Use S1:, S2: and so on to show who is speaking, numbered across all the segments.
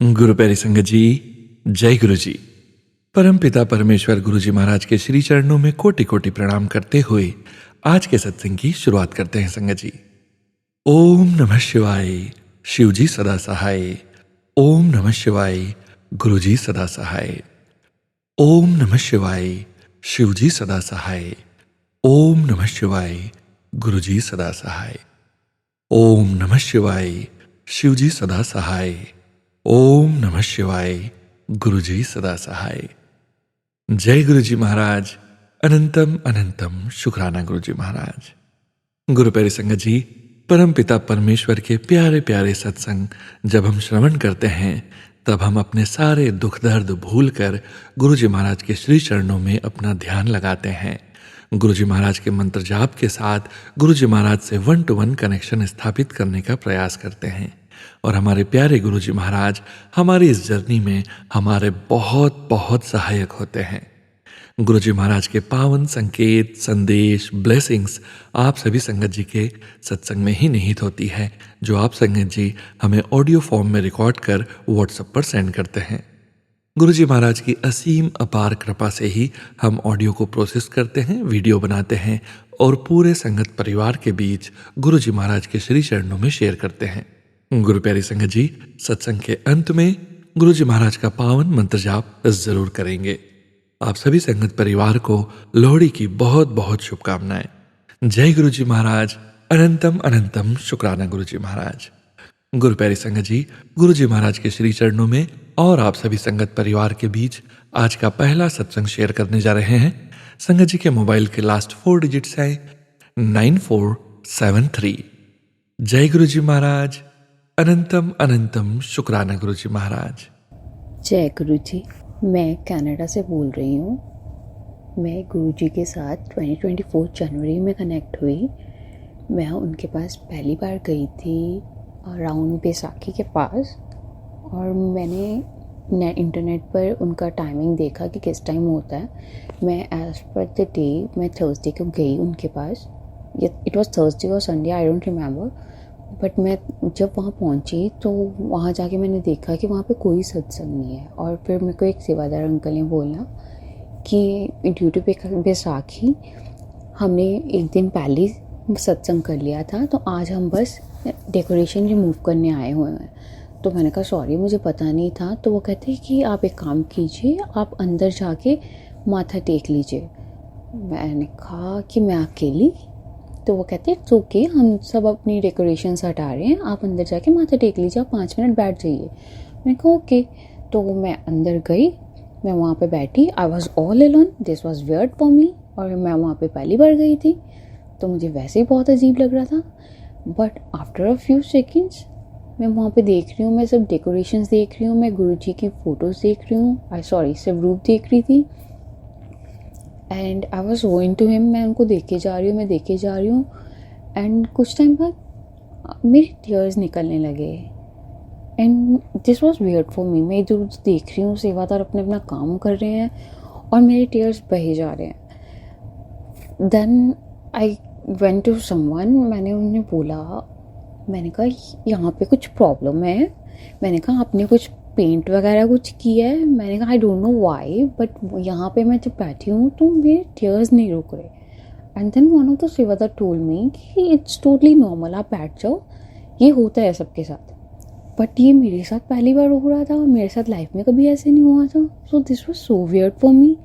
S1: गुरु प्यारी संगत जी, जय गुरु जी। परम पिता परमेश्वर गुरु जी महाराज के श्री चरणों में कोटि कोटि प्रणाम करते हुए आज के सत्संग की शुरुआत करते हैं संगत जी। ओम नमः शिवाय, शिव जी सदा सहाय। ओम नमः शिवाय, गुरु जी सदा सहाय। ओम नमः शिवाय, शिव जी सदा सहाय। ओम नमः शिवाय, गुरु जी सदा सहाय। ओम नमः शिवाय, शिव जी सदा सहाय। ओम नमः शिवाय, गुरु जी सदा सहाय। जय गुरु जी महाराज। अनंतम अनंतम शुक्राना गुरु जी महाराज। गुरु प्यारी संगत जी, परम पिता परमेश्वर के प्यारे प्यारे सत्संग जब हम श्रवण करते हैं तब हम अपने सारे दुख दर्द भूलकर गुरु जी महाराज के श्री चरणों में अपना ध्यान लगाते हैं। गुरु जी महाराज के मंत्र जाप के साथ गुरु जी महाराज से 1-to-1 कनेक्शन स्थापित करने का प्रयास करते हैं और हमारे प्यारे गुरु जी महाराज हमारी इस जर्नी में हमारे बहुत बहुत सहायक होते हैं। गुरु जी महाराज के पावन संकेत, संदेश, ब्लेसिंग्स आप सभी संगत जी के सत्संग में ही निहित होती है, जो आप संगत जी हमें ऑडियो फॉर्म में रिकॉर्ड कर व्हाट्सएप पर सेंड करते हैं। गुरु जी महाराज की असीम अपार कृपा से ही हम ऑडियो को प्रोसेस करते हैं, वीडियो बनाते हैं और पूरे संगत परिवार के बीच गुरु जी महाराज के श्री चरणों में शेयर करते हैं। गुरु प्यारी संगत जी, सत्संग के अंत में गुरु जी महाराज का पावन मंत्र जाप जरूर करेंगे। आप सभी संगत परिवार को लोहड़ी की बहुत बहुत शुभकामनाएं। जय गुरु जी महाराज। अनंतम अनंतम शुक्राना गुरु जी महाराज। गुरु प्यारी संगत जी, गुरु जी महाराज के श्री चरणों में और आप सभी संगत परिवार के बीच आज का पहला सत्संग शेयर करने जा रहे हैं। संगत जी के मोबाइल के लास्ट 4 डिजिट्स हैं 9473। जय गुरु जी महाराज। अनंतम अनंतम शुक्राना गुरु जी महाराज।
S2: जय गुरु जी। मैं कनाडा से बोल रही हूँ। मैं गुरु जी के साथ 2024 जनवरी में कनेक्ट हुई। मैं उनके पास पहली बार गई थी अराउंड बैसाखी के पास, और मैंने इंटरनेट पर उनका टाइमिंग देखा कि किस टाइम होता है। मैं एज़ पर द डे मैं थर्सडे को गई उनके पास। इट वाज थर्सडे और Sunday, I don't remember. But मैं जब वहाँ पहुँची तो वहाँ जाके मैंने देखा कि वहाँ पे कोई सत्संग नहीं है। और फिर मेरे को एक सेवादार अंकल ने बोला कि ड्यू टू बैसाखी हमने एक दिन पहले सत्संग कर लिया था, तो आज हम बस डेकोरेशन रिमूव करने आए हुए हैं। तो मैंने कहा सॉरी, मुझे पता नहीं था। तो वो कहते हैं कि आप एक काम कीजिए, आप अंदर जाके माथा टेक लीजिए। मैंने कहा कि मैं अकेली? तो वो कहते हैं ओके, हम सब अपनी डेकोरेशंस हटा रहे हैं, आप अंदर जाके माथा टेक लीजिए, आप 5 मिनट बैठ जाइए। मैंने कहा ओके। तो मैं अंदर गई, मैं वहाँ पे बैठी। I was all alone, this was weird for me. और मैं वहाँ पे पहली बार गई थी तो मुझे वैसे ही बहुत अजीब लग रहा था। But after a few seconds मैं वहाँ पे देख रही हूँ, मैं सब डेकोरेशंस देख रही हूँ, मैं गुरु जी की फ़ोटोज़ देख रही हूँ, स्वरूप देख रही थी। And I was going to him, मैं उनको देखे जा रही हूँ। एंड कुछ टाइम बाद मेरे टीयर्स निकलने लगे। And this was weird for me. मैं इधर उधर देख रही हूँ, सेवादार अपने अपना काम कर रहे हैं और मेरे टीयर्स बहे जा रहे हैं। Then I went to someone, मैंने उन्हें बोला, मैंने कहा यहाँ पे कुछ प्रॉब्लम है। मैंने कहा आपने कुछ पेंट वगैरह कुछ किया है? मैंने कहा आई डोंट नो व्हाई, बट यहाँ पे मैं जब बैठी हूँ तो मेरे टीयर्स नहीं रुक रहे। And then one of the सेवादार टोल्ड मी कि इट्स टोटली नॉर्मल, आप बैठ जाओ, ये होता है सबके साथ। बट ये मेरे साथ पहली बार हो रहा था, मेरे साथ लाइफ में कभी ऐसे नहीं हुआ था। So this was so weird for me.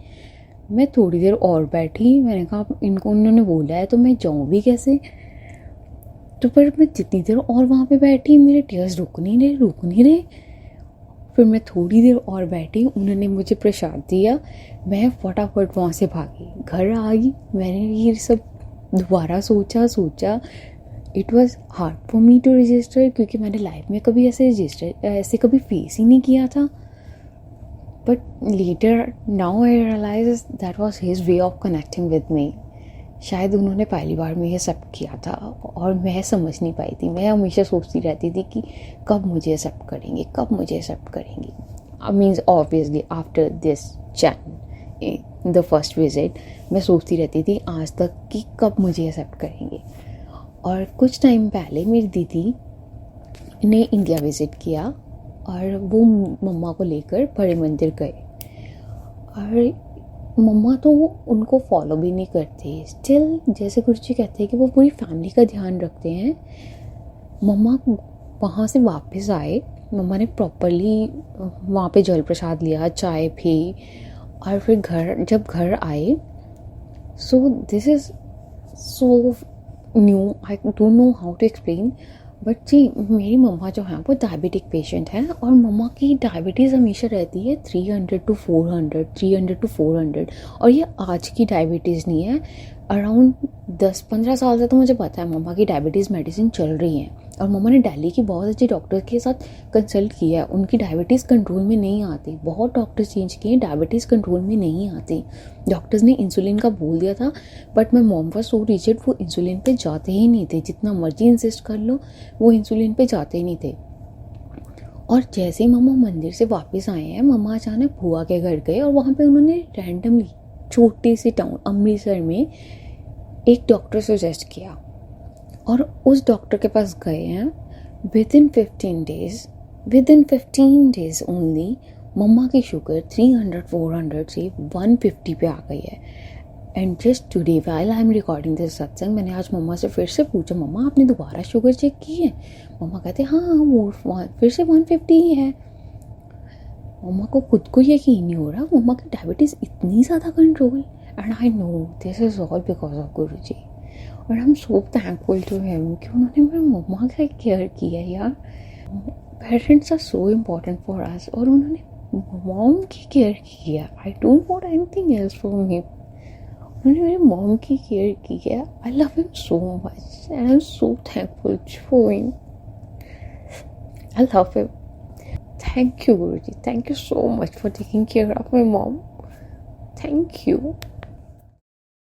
S2: मैं थोड़ी देर और बैठी, मैंने कहा इनको उन्होंने बोला है तो मैं जाऊँ भी कैसे। तो पर मैं जितनी देर और वहाँ पे बैठी, मेरे टीयर्स रुक नहीं रहे। फिर मैं थोड़ी देर और बैठी, उन्होंने मुझे प्रसाद दिया, मैं फटाफट वहाँ से भागी, घर आ गई। मैंने ये सब दोबारा सोचा। It was hard for me to register, क्योंकि मैंने लाइफ में कभी ऐसे कभी फेस ही नहीं किया था। But later now I realise that was his way of connecting with me. शायद उन्होंने पहली बार में ये सब किया था और मैं समझ नहीं पाई थी। मैं हमेशा सोचती रहती थी कि कब मुझे एक्सेप्ट करेंगे। I means obviously after this chain the first visit मैं सोचती रहती थी आज तक कि कब मुझे एक्सेप्ट करेंगे। और कुछ टाइम पहले मेरी दीदी ने इंडिया विज़िट किया और वो मम्मा को लेकर बड़े मंदिर गए। और मम्मा तो उनको फॉलो भी नहीं करते, स्टिल जैसे गुरुजी कहते हैं कि वो पूरी फैमिली का ध्यान रखते हैं। मम्मा वहाँ से वापस आए, मम्मा ने प्रॉपरली वहाँ पे जल प्रसाद लिया, चाय पी, और फिर जब घर आए, so this is so new, I don't know how to explain, but जी मेरी मम्मा जो है वो डायबिटिक पेशेंट हैं, और मम्मा की डायबिटीज़ हमेशा रहती है 300 to 400, 300 to 400, और ये आज की डायबिटीज़ नहीं है, अराउंड 10-15 साल से तो मुझे पता है मम्मा की डायबिटीज़ मेडिसिन चल रही है। और मम्मा ने दिल्ली की बहुत अच्छी डॉक्टर के साथ कंसल्ट किया है, उनकी डायबिटीज़ कंट्रोल में नहीं आती, बहुत डॉक्टर्स चेंज किए, डायबिटीज़ कंट्रोल में नहीं आती। डॉक्टर्स ने इंसुलिन का बोल दिया था, but my mom was so rigid, वो इंसुलिन पे जाते ही नहीं थे, जितना मर्जी इंसिस्ट कर लो वो इंसुलिन पे जाते ही नहीं थे। और जैसे ही मम्मा मंदिर से वापस आए हैं, मम्मा अचानक बुआ के घर गए, और वहाँ पे उन्होंने रैंडमली छोटे से टाउन अमृतसर में एक डॉक्टर सजेस्ट किया, और उस डॉक्टर के पास गए हैं। विद इन 15 डेज ओनली मम्मा की शुगर 300-400 से 150 पे आ गई है। And just today while I am recording this सत्संग, मैंने आज मम्मा से फिर से पूछा, मम्मा आपने दोबारा शुगर चेक की है? मम्मा कहते हाँ वो फिर से 150 ही है। मम्मा को खुद को यकीन नहीं हो रहा, मम्मा की डायबिटीज़ इतनी ज़्यादा control, and I know this is all because of Guru ji. और I am so thankful to him कि उन्होंने मेरी मम्मा का केयर किया यार। Parents are so important for us, और उन्होंने मॉम की केयर की है। I don't want anything else from him. उन्होंने मेरी मॉम की केयर की है। I love him so much and I am so thankful for him. I love him. Thank you Guruji, thank you so much for taking care of my mom. Thank you.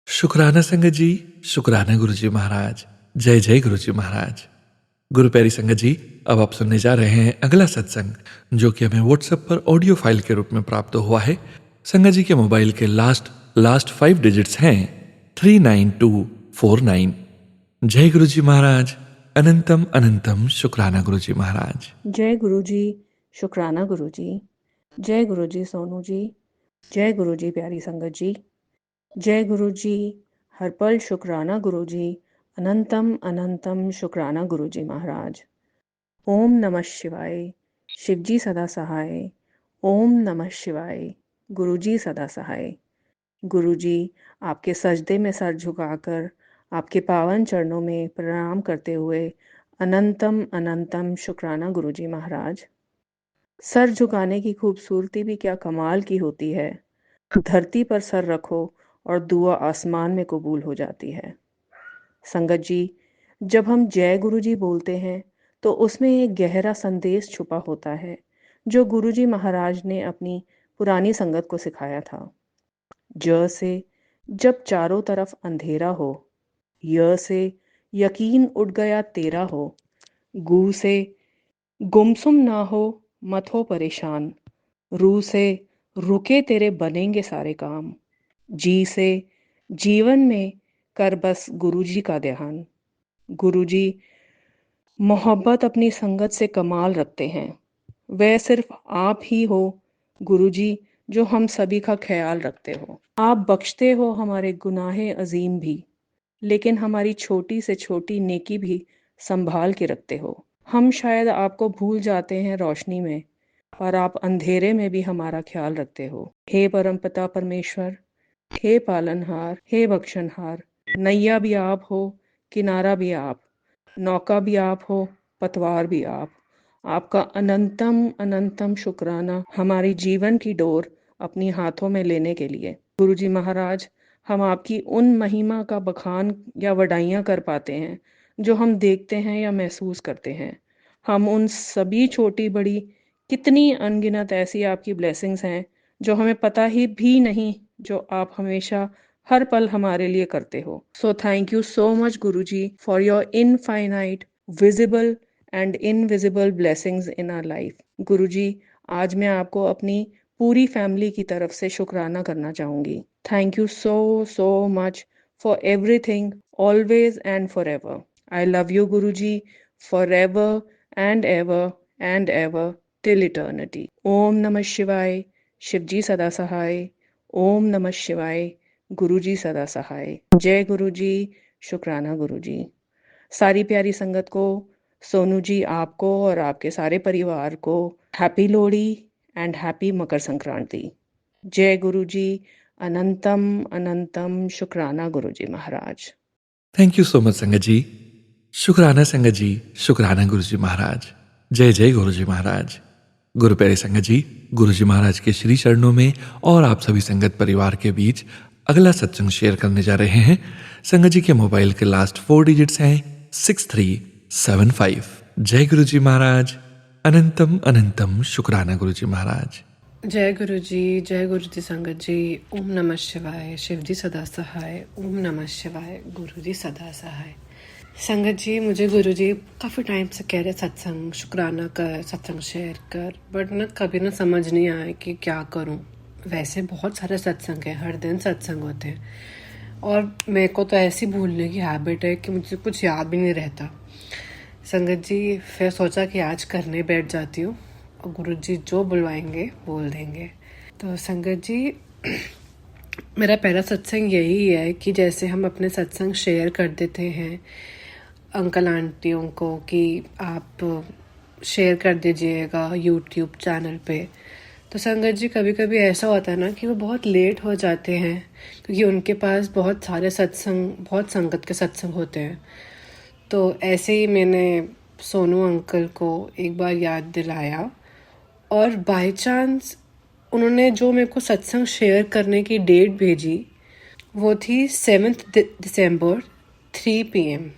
S1: शुक्राना संगत जी, शुक्राना गुरुजी महाराज। जय जय गुरुजी महाराज। गुरु प्यारी संगत जी, अब आप सुनने जा रहे हैं अगला सत्संग, जो कि हमें व्हाट्सएप पर ऑडियो फाइल के रूप में प्राप्त हुआ है। संगत जी के मोबाइल के लास्ट 5 डिजिट्स हैं 39249। जय गुरुजी महाराज। अनंतम अनंतम शुक्राना गुरुजी महाराज।
S3: जय गुरुजी, शुक्राना गुरुजी। जय गुरुजी सोनू जी। जय गुरुजी प्यारी संगत जी। जय गुरुजी, हर पल शुक्राना गुरुजी। अनंतम अनंतम शुक्राना गुरुजी महाराज। ओम नमः शिवाय। शिवजी सदा सहाय। ओम नमः शिवाय। गुरुजी सदा सहाय। गुरुजी, आपके सजदे में सर झुकाकर आपके पावन चरणों में प्रणाम करते हुए अनंतम अनंतम शुक्राना गुरुजी महाराज। सर झुकाने की खूबसूरती भी क्या कमाल की होती है। धरती पर सर रखो और दुआ आसमान में कबूल हो जाती है। संगत जी, जब हम जय गुरुजी बोलते हैं तो उसमें एक गहरा संदेश छुपा होता है, जो गुरुजी महाराज ने अपनी पुरानी संगत को सिखाया था। ज से जब चारों तरफ अंधेरा हो, य से यकीन उठ गया तेरा हो, गू से गुमसुम ना हो मत हो परेशान, रू से रुके तेरे बनेंगे सारे काम, जी से जीवन में कर बस गुरुजी का ध्यान। गुरुजी मोहब्बत अपनी संगत से कमाल रखते हैं। वह सिर्फ आप ही हो गुरुजी, जो हम सभी का ख्याल रखते हो। आप बख्शते हो हमारे गुनाहे अजीम भी, लेकिन हमारी छोटी से छोटी नेकी भी संभाल के रखते हो। हम शायद आपको भूल जाते हैं रोशनी में, पर आप अंधेरे में भी हमारा ख्याल रखते हो। हे परमपिता परमेश्वर, हे पालनहार, हे बख्शनहार, नैया भी आप हो, किनारा भी आप, नौका भी आप हो, पतवार भी आप। आपका अनंतम अनंतम शुक्राना हमारी जीवन की डोर अपनी हाथों में लेने के लिए। गुरुजी महाराज, हम आपकी उन महिमा का बखान या वडाइयाँ कर पाते हैं जो हम देखते हैं या महसूस करते हैं। हम उन सभी छोटी बड़ी कितनी अनगिनत ऐसी आपकी ब्लेसिंग्स हैं जो हमें पता ही भी नहीं, जो आप हमेशा हर पल हमारे लिए करते हो। So thank you so much Guruji for your infinite visible and invisible blessings in our life. Guruji, आज मैं आपको अपनी पूरी फैमिली की तरफ से शुक्राना करना चाहूँगी। Thank you so so much for everything, always and for ever. I love you Guruji, for ever and ever and ever till eternity. Om Namah Shivaya, Shivji Sada Sahai. Om Namah Shivaya, Guruji Sada Sahai. जय गुरु जी, शुक्राना गुरु जी। सारी प्यारी संगत को, सोनू जी आपको और आपके सारे परिवार को happy Lohri and happy Makar Sankranti. जय गुरु जी, अनंतम अनंतम शुक्राना गुरु जी महाराज।
S1: थैंक यू सो मच संगत जी। शुक्राना संगत जी, शुक्राना गुरु जी महाराज। जय जय गुरु जी महाराज। गुरु प्यारे संगत जी, गुरु जी महाराज के श्री चरणों में और आप सभी संगत परिवार के बीच अगला सत्संग शेयर करने जा रहे हैं। संगत जी के मोबाइल के लास्ट 4 डिजिट्स हैं 6375। जय गुरु जी महाराज। अनंतम अनंतम शुक्राना गुरु जी महाराज।
S4: जय गुरु जी संगत जी। ओम नमः शिवाय, शिव जी सदा सहाय। ओम नमः शिवाय, गुरु जी सदा सहाय। संगत जी, मुझे गुरु जी काफ़ी टाइम से कह रहे सत्संग शुक्राना कर, सत्संग शेयर कर, बट ना कभी ना समझ नहीं आया कि क्या करूं। वैसे बहुत सारे सत्संग हैं, हर दिन सत्संग होते हैं और मेरे को तो ऐसी भूलने की हैबिट है कि मुझे कुछ याद भी नहीं रहता। संगत जी, फिर सोचा कि आज करने बैठ जाती हूँ और गुरु जी जो बुलवाएंगे बोल देंगे। तो संगत जी, मेरा पहला सत्संग यही है कि जैसे हम अपने सत्संग शेयर कर देते हैं अंकल आंटियों को कि आप शेयर कर दीजिएगा यूट्यूब चैनल पे, तो संगत जी कभी कभी ऐसा होता है ना कि वो बहुत लेट हो जाते हैं क्योंकि उनके पास बहुत सारे सत्संग, बहुत संगत के सत्संग होते हैं। तो ऐसे ही मैंने सोनू अंकल को एक बार याद दिलाया और बाय चांस उन्होंने जो मेरे को सत्संग शेयर करने की डेट भेजी वो थी 7 दिसंबर 3 PM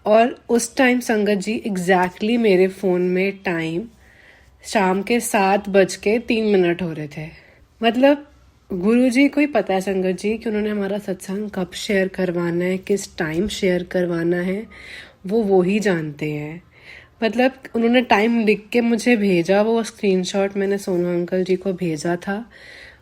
S4: और उस टाइम संगत जी एग्जैक्टली मेरे फ़ोन में टाइम शाम के 7:03 हो रहे थे। मतलब गुरु जी को ही पता है संगत जी कि उन्होंने हमारा सत्संग कब शेयर करवाना है, किस टाइम शेयर करवाना है, वो ही जानते हैं। मतलब उन्होंने टाइम लिख के मुझे भेजा, वो स्क्रीनशॉट मैंने सोनू अंकल जी को भेजा था।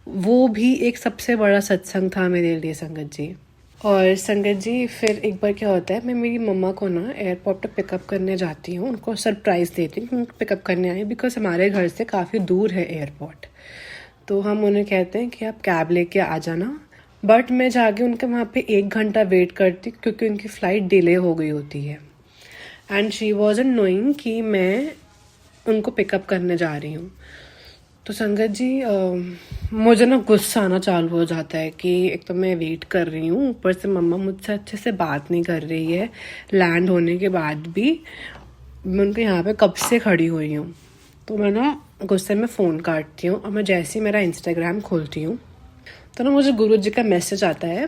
S4: वो भी एक सबसे बड़ा सत्संग था मेरे लिए संगत जी। और संगत जी, फिर एक बार क्या होता है, मैं मेरी मम्मा को ना एयरपोर्ट पे पिकअप करने जाती हूँ, उनको सरप्राइज़ देती हूँ कि उनको पिकअप करने आई, बिकॉज हमारे घर से काफ़ी दूर है एयरपोर्ट। तो हम उन्हें कहते हैं कि आप कैब लेके आ जाना, बट मैं जाके उनके वहाँ पे 1 घंटा वेट करती क्योंकि उनकी फ़्लाइट डिले हो गई होती है एंड शी वॉजंट नोइंग कि मैं उनको पिकअप करने जा रही हूँ। तो संगत जी, मुझे ना गुस्सा आना चालू हो जाता है कि एक तो मैं वेट कर रही हूँ, ऊपर से मम्मा मुझसे अच्छे से बात नहीं कर रही है, लैंड होने के बाद भी मैं उनके यहाँ पे कब से खड़ी हुई हूँ। तो मैं ना गुस्से में फ़ोन काटती हूँ और मैं जैसे ही मेरा इंस्टाग्राम खोलती हूँ तो ना मुझे गुरु जी का मैसेज आता है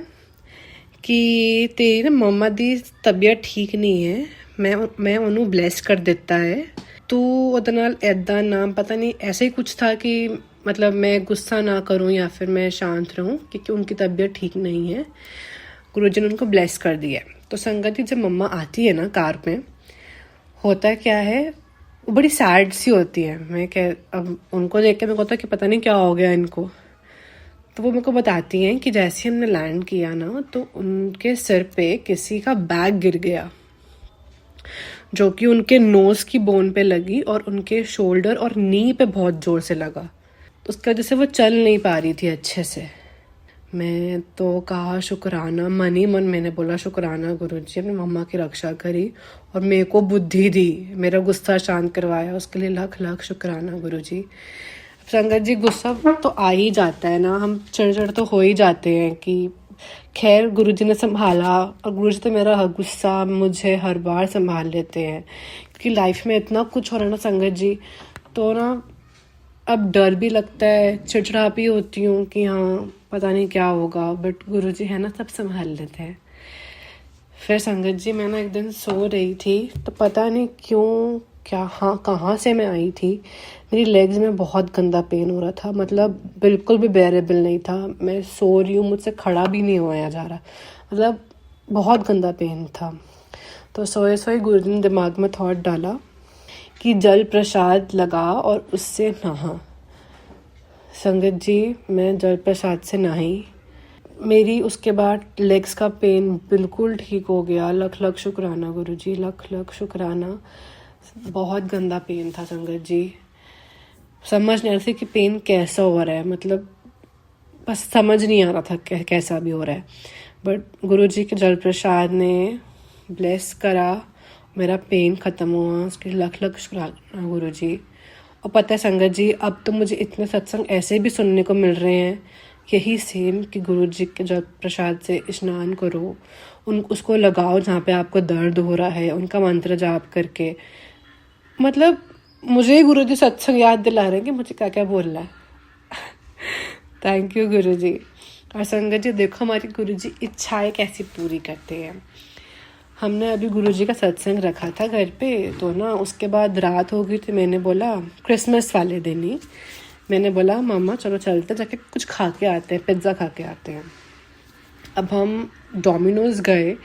S4: कि तेरी ना मम्मा दी तबीयत ठीक नहीं है, मैं उन्हें ब्लेस कर देता है, तू ਉਹਦੇ ਨਾਲ ऐदा नाम पता नहीं ऐसे ही कुछ था कि मतलब मैं गुस्सा ना करूं या फिर मैं शांत रहूं क्योंकि उनकी तबीयत ठीक नहीं है। गुरुजी ने उनको ब्लेस कर दिया। तो संगत जी, जब मम्मा आती है ना कार में, होता क्या है, वो बड़ी सैड सी होती है। मैं अब उनको देख के मेरे को होता कि पता नहीं क्या हो गया इनको। तो वो मेरे को बताती हैं कि जैसे हमने लैंड किया ना तो उनके सिर पे किसी का बैग गिर गया जो कि उनके नोज की बोन पे लगी और उनके शोल्डर और नी पे बहुत जोर से लगा। तो उसकी वजह से वो चल नहीं पा रही थी अच्छे से। मैं तो कहा शुक्राना, मन ही मन मैंने बोला शुक्राना गुरुजी, अपनी मम्मा की रक्षा करी और मेरे को बुद्धि दी, मेरा गुस्सा शांत करवाया, उसके लिए लाख लाख शुक्राना गुरुजी। संगत जी, गुस्सा तो आ ही जाता है ना, हम चिड़चिड़ तो हो ही जाते हैं कि खैर गुरुजी ने संभाला और गुरुजी तो मेरा गुस्सा मुझे हर बार संभाल लेते हैं क्योंकि लाइफ में इतना कुछ हो रहा है ना संगत जी। तो ना अब डर भी लगता है, चिड़चिड़ा भी होती हूँ कि हाँ पता नहीं क्या होगा, बट गुरुजी है ना, सब संभाल लेते हैं। फिर संगत जी, मैं ना एक दिन सो रही थी तो पता नहीं क्यों कहाँ से मैं आई थी, मेरी लेग्स में बहुत गंदा पेन हो रहा था, मतलब बिल्कुल भी बेरेबल नहीं था। मैं सो रही हूँ, मुझसे खड़ा भी नहीं होया जा रहा, मतलब बहुत गंदा पेन था। तो सोए सोए गुरुजी ने दिमाग में थॉट डाला कि जल प्रसाद लगा और उससे नहा। संगत जी, मैं जल प्रसाद से नहाई, मेरी उसके बाद लेग्स का पेन बिल्कुल ठीक हो गया। लख लख शुक्राना गुरुजी, लख लख शुक्राना। बहुत गंदा पेन था संगत जी। समझ नहीं आ रही थी कि पेन कैसा हो रहा है, मतलब बस समझ नहीं आ रहा था कैसा भी हो रहा है। बट गुरुजी के जल प्रसाद ने ब्लेस करा, मेरा पेन ख़त्म हुआ, उसके लख लख शुक्राना गुरुजी। और पता है संगत जी, अब तो मुझे इतने सत्संग ऐसे भी सुनने को मिल रहे हैं यही सेम कि गुरुजी के जल प्रसाद से स्नान करो, उसको लगाओ जहाँ पे आपको दर्द हो रहा है, उनका मंत्र जाप करके। मतलब मुझे गुरुजी सत्संग याद दिला रहे हैं कि मुझे क्या क्या बोलना है। थैंक यू गुरुजी। और संगत जी देखो, हमारी गुरुजी इच्छाएं कैसी पूरी करते हैं। हमने अभी गुरुजी का सत्संग रखा था घर पे, तो ना उसके बाद रात हो गई थी। मैंने बोला, क्रिसमस वाले दिन ही मैंने बोला मम्मा चलो चलते जाके कुछ खा के आते हैं, पिज़्ज़ा खा के आते हैं। अब हम डोमिनोज गए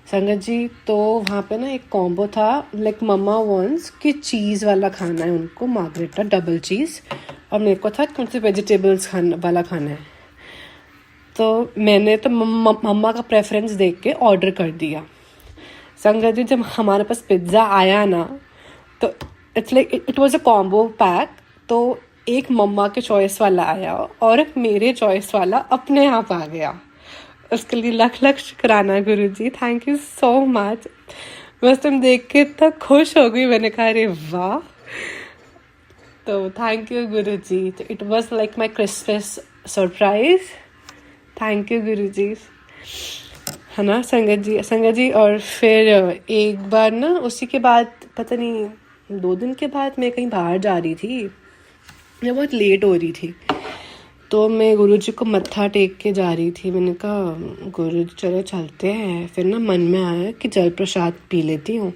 S4: संगत जी, तो वहाँ पे ना एक कॉम्बो था, लाइक मम्मा वॉन्ट्स कि चीज़ वाला खाना है उनको, मार्गरेटा डबल चीज़, और मेरे को था कौन से वेजिटेबल्स वाला खाना है। तो मैंने तो मम्मा का प्रेफरेंस देख के ऑर्डर कर दिया। संगत जी जब हमारे पास पिज़्ज़ा आया ना, तो it's like it was a combo pack. तो एक मम्मा के चॉइस वाला आया और एक मेरे चॉइस वाला अपने आप आ गया। उसके लिए लख लख शुक्राना गुरुजी, थैंक यू सो मच। बस तुम देख के इतना खुश हो गई, मैंने कहा अरे वाह। तो थैंक यू गुरुजी। तो it was like my Christmas surprise. Thank you Guruji, है ना संगत जी। और फिर एक बार ना उसी के बाद पता नहीं 2 दिन के बाद मैं कहीं बाहर जा रही थी, मैं बहुत लेट हो रही थी, तो मैं गुरुजी को मत्था टेक के जा रही थी। मैंने कहा गुरुजी चलो चलते हैं। फिर ना मन में आया कि जल प्रसाद पी लेती हूँ।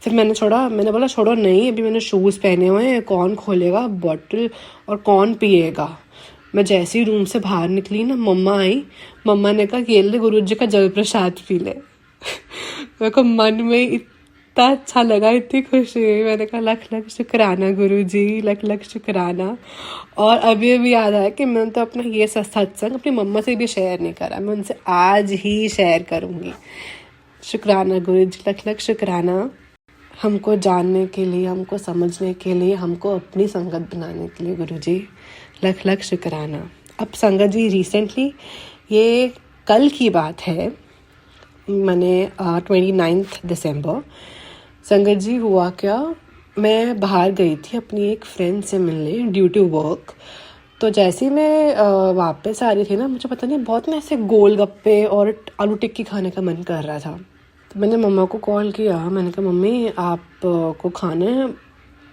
S4: फिर मैंने बोला छोड़ो नहीं, अभी मैंने शूज़ पहने हुए हैं, कौन खोलेगा बॉटल और कौन पिएगा। मैं जैसे ही रूम से बाहर निकली ना, मम्मा आई, मम्मा ने कहा ये ले गुरुजी का जल प्रसाद पी ले। मेरे को मन में इतना अच्छा लगा, इतनी खुशी हुई। मैंने कहा लख लख शुक्राना गुरुजी, लख लख शुक्राना। और अभी याद आया कि मैंने तो अपना ये सत्संग अपनी मम्मा से भी शेयर नहीं करा, मैं उनसे आज ही शेयर करूँगी। शुक्राना गुरुजी, लख लख शुक्राना, हमको जानने के लिए, हमको समझने के लिए, हमको अपनी संगत बनाने के लिए गुरुजी, लख लख शुक्राना। अब संगत जी रिसेंटली, ये कल की बात है, मैंने 29 दिसंबर, संगत जी हुआ क्या, मैं बाहर गई थी अपनी एक फ्रेंड से मिलने ड्यू टू वर्क। तो जैसे ही मैं वापस आ रही थी ना, मुझे पता नहीं बहुत मैं ऐसे गोलगप्पे और आलू टिक्की खाने का मन कर रहा था। तो मैंने मम्मा को कॉल किया, मैंने कहा मम्मी आप को खाना है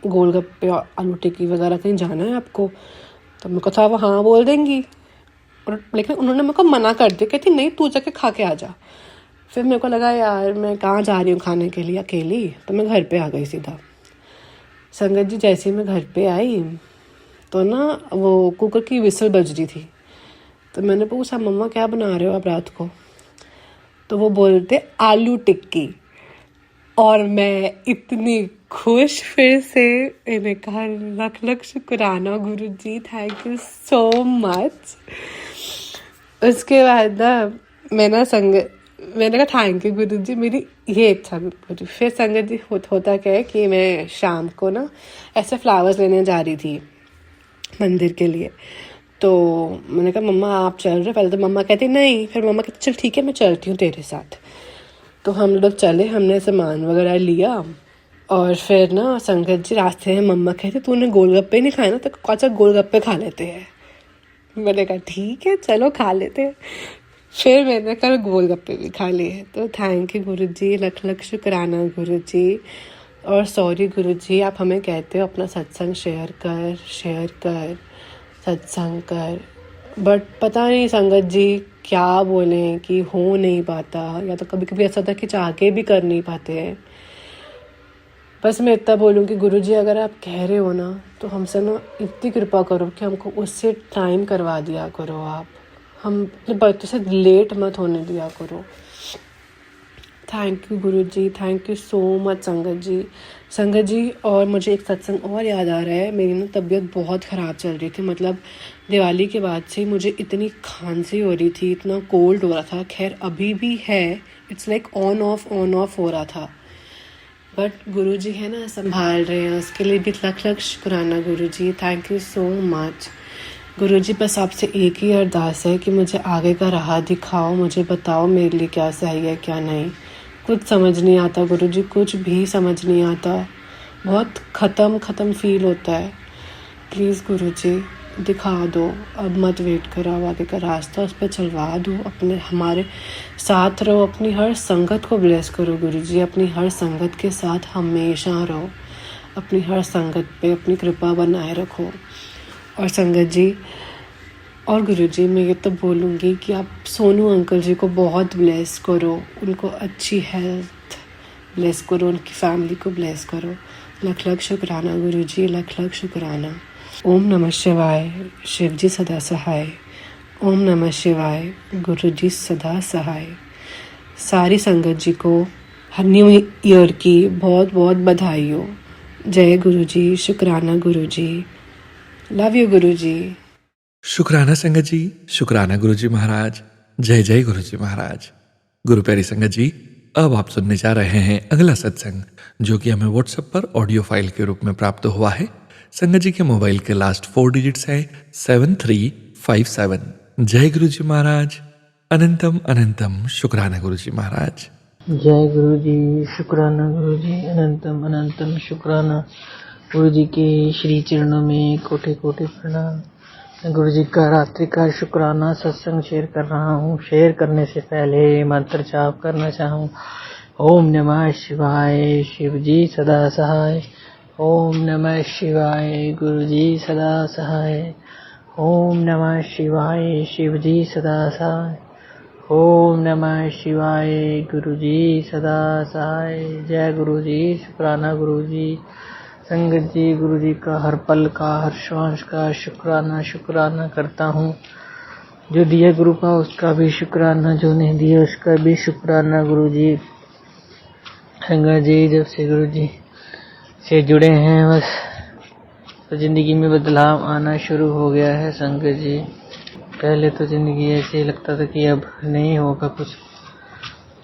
S4: गोलगप्पे और आलू टिक्की वगैरह, कहीं जाना है आपको? तो मेरे को था वो हाँ बोल देंगी, और लेकिन उन्होंने मेरे को मना कर दिया, कहती नहीं तू जाके खा के आ जा। फिर मेरे को लगा यार मैं कहाँ जा रही हूँ खाने के लिए अकेली, तो मैं घर पे आ गई सीधा। संगत जी जैसे ही मैं घर पे आई तो ना वो कुकर की विसल बज रही थी। तो मैंने पूछा मम्मा क्या बना रहे हो आप रात को? तो वो बोलते आलू टिक्की। और मैं इतनी खुश, फिर से मैंने कहा लख लख शुक्राना गुरुजी, थैंक यू सो मच। उसके बाद ना मैंने कहा थैंक यू गुरुजी, मेरी ये इच्छा भी पूरी। फिर संगत जी होता क्या है कि मैं शाम को ना ऐसे फ्लावर्स लेने जा रही थी मंदिर के लिए। तो मैंने कहा मम्मा आप चल रहे? पहले तो मम्मा कहती नहीं, फिर मम्मा कहती चल ठीक है मैं चलती हूँ तेरे साथ। तो हम लोग चले, हमने सामान वगैरह लिया, और फिर ना संगत जी रास्ते में मम्मा कहते तूने गोलगप्पे नहीं खाए ना, तो कौन सा गोलगप्पे खा लेते हैं। मैंने कहा ठीक है चलो खा लेते हैं। फिर मैंने कल गोलगप्पे भी खा लिए। तो थैंक यू गुरुजी, लख लख शुक्राना गुरुजी। और सॉरी गुरुजी, आप हमें कहते हो अपना सत्संग शेयर कर सत्संग कर, बट पता नहीं संगत जी क्या बोलें कि हो नहीं पाता, या तो कभी कभी ऐसा होता है कि चाह के भी कर नहीं पाते हैं। बस मैं इतना बोलूँ कि गुरुजी अगर आप कह रहे हो ना, तो हमसे ना इतनी कृपा करो कि हमको उससे टाइम करवा दिया करो। आप हम अपने बच्चों से लेट मत होने दिया करो। Thank you Guruji, thank you so much संगत जी। और मुझे एक सत्संग और याद आ रहा है, मेरी ना तबीयत बहुत ख़राब चल रही थी, मतलब दिवाली के बाद से मुझे इतनी खांसी हो रही थी, इतना कोल्ड हो रहा था। खैर अभी भी है, इट्स लाइक ऑन ऑफ हो रहा था, बट गुरुजी है ना संभाल रहे हैं, उसके लिए भी लख लख शुक्राना गुरुजी। थैंक यू सो मच गुरुजी। बस आपसे एक ही अरदास है कि मुझे आगे का राह दिखाओ, मुझे बताओ मेरे लिए क्या सही है क्या नहीं। कुछ समझ नहीं आता गुरुजी, कुछ भी समझ नहीं आता, बहुत ख़त्म फील होता है। प्लीज़ गुरुजी दिखा दो, अब मत वेट कराओ, आगे का रास्ता उस पर चलवा दो, अपने हमारे साथ रहो, अपनी हर संगत को ब्लेस करो गुरुजी, अपनी हर संगत के साथ हमेशा रहो, अपनी हर संगत पे अपनी कृपा बनाए रखो। और संगत जी और गुरुजी मैं ये तो बोलूँगी कि आप सोनू अंकल जी को बहुत ब्लेस करो, उनको अच्छी हेल्थ ब्लेस करो, उनकी फैमिली को ब्लेस करो। लख लख शुक्राना गुरुजी, लख लख शुक्राना। ओम नमः शिवाय, शिव जी सदा सहाय। ओम नमः शिवाय, गुरुजी सदा सहाय। सारी संगत जी को न्यू ईयर की बहुत बहुत बधाई हो। जय गुरुजी, शुक्राना गुरुजी, लव यू गुरुजी।
S1: शुक्राना संगत जी, शुक्राना गुरुजी महाराज। जय जय गुरुजी महाराज। गुरु प्यारी संगत जी, अब आप सुनने जा रहे हैं अगला सत्संग, जो कि हमें व्हाट्सएप पर ऑडियो फाइल के रूप में प्राप्त हुआ है। संगत जी के मोबाइल के लास्ट 4 डिजिट्स है 7357। जय गुरुजी महाराज। अनंतम अनंतम शुक्राना गुरुजी महाराज।
S5: जय गुरु जी, शुक्राना गुरु जी, अनंतम अनंतम शुक्राना। गुरु जी के श्री चरणों में कोटि कोटि प्रणाम। गुरु जी का रात्रि का शुक्राना सत्संग शेयर कर रहा हूँ। शेयर करने से पहले मंत्र जाप करना चाहूँ। ओम नमः शिवाय, शिव जी सदा सहाय। ओम नमः शिवाय, गुरु जी सदा सहाय। ओम नमः शिवाय, शिव जी सदा सहाय। ओम नमः शिवाय, गुरु जी सदा सहाय। जय गुरु जी, शुक्राना गुरु जी। संगत जी, गुरु जी का हर पल का, हर श्वास का शुक्राना करता हूँ। जो दिया गुरु का उसका भी शुक्राना, जो नहीं दिया उसका भी शुक्राना गुरु जी। संगत जी, जब से गुरु जी से जुड़े हैं बस तो जिंदगी में बदलाव आना शुरू हो गया है। संगत जी, पहले तो जिंदगी ऐसे लगता था कि अब नहीं होगा कुछ,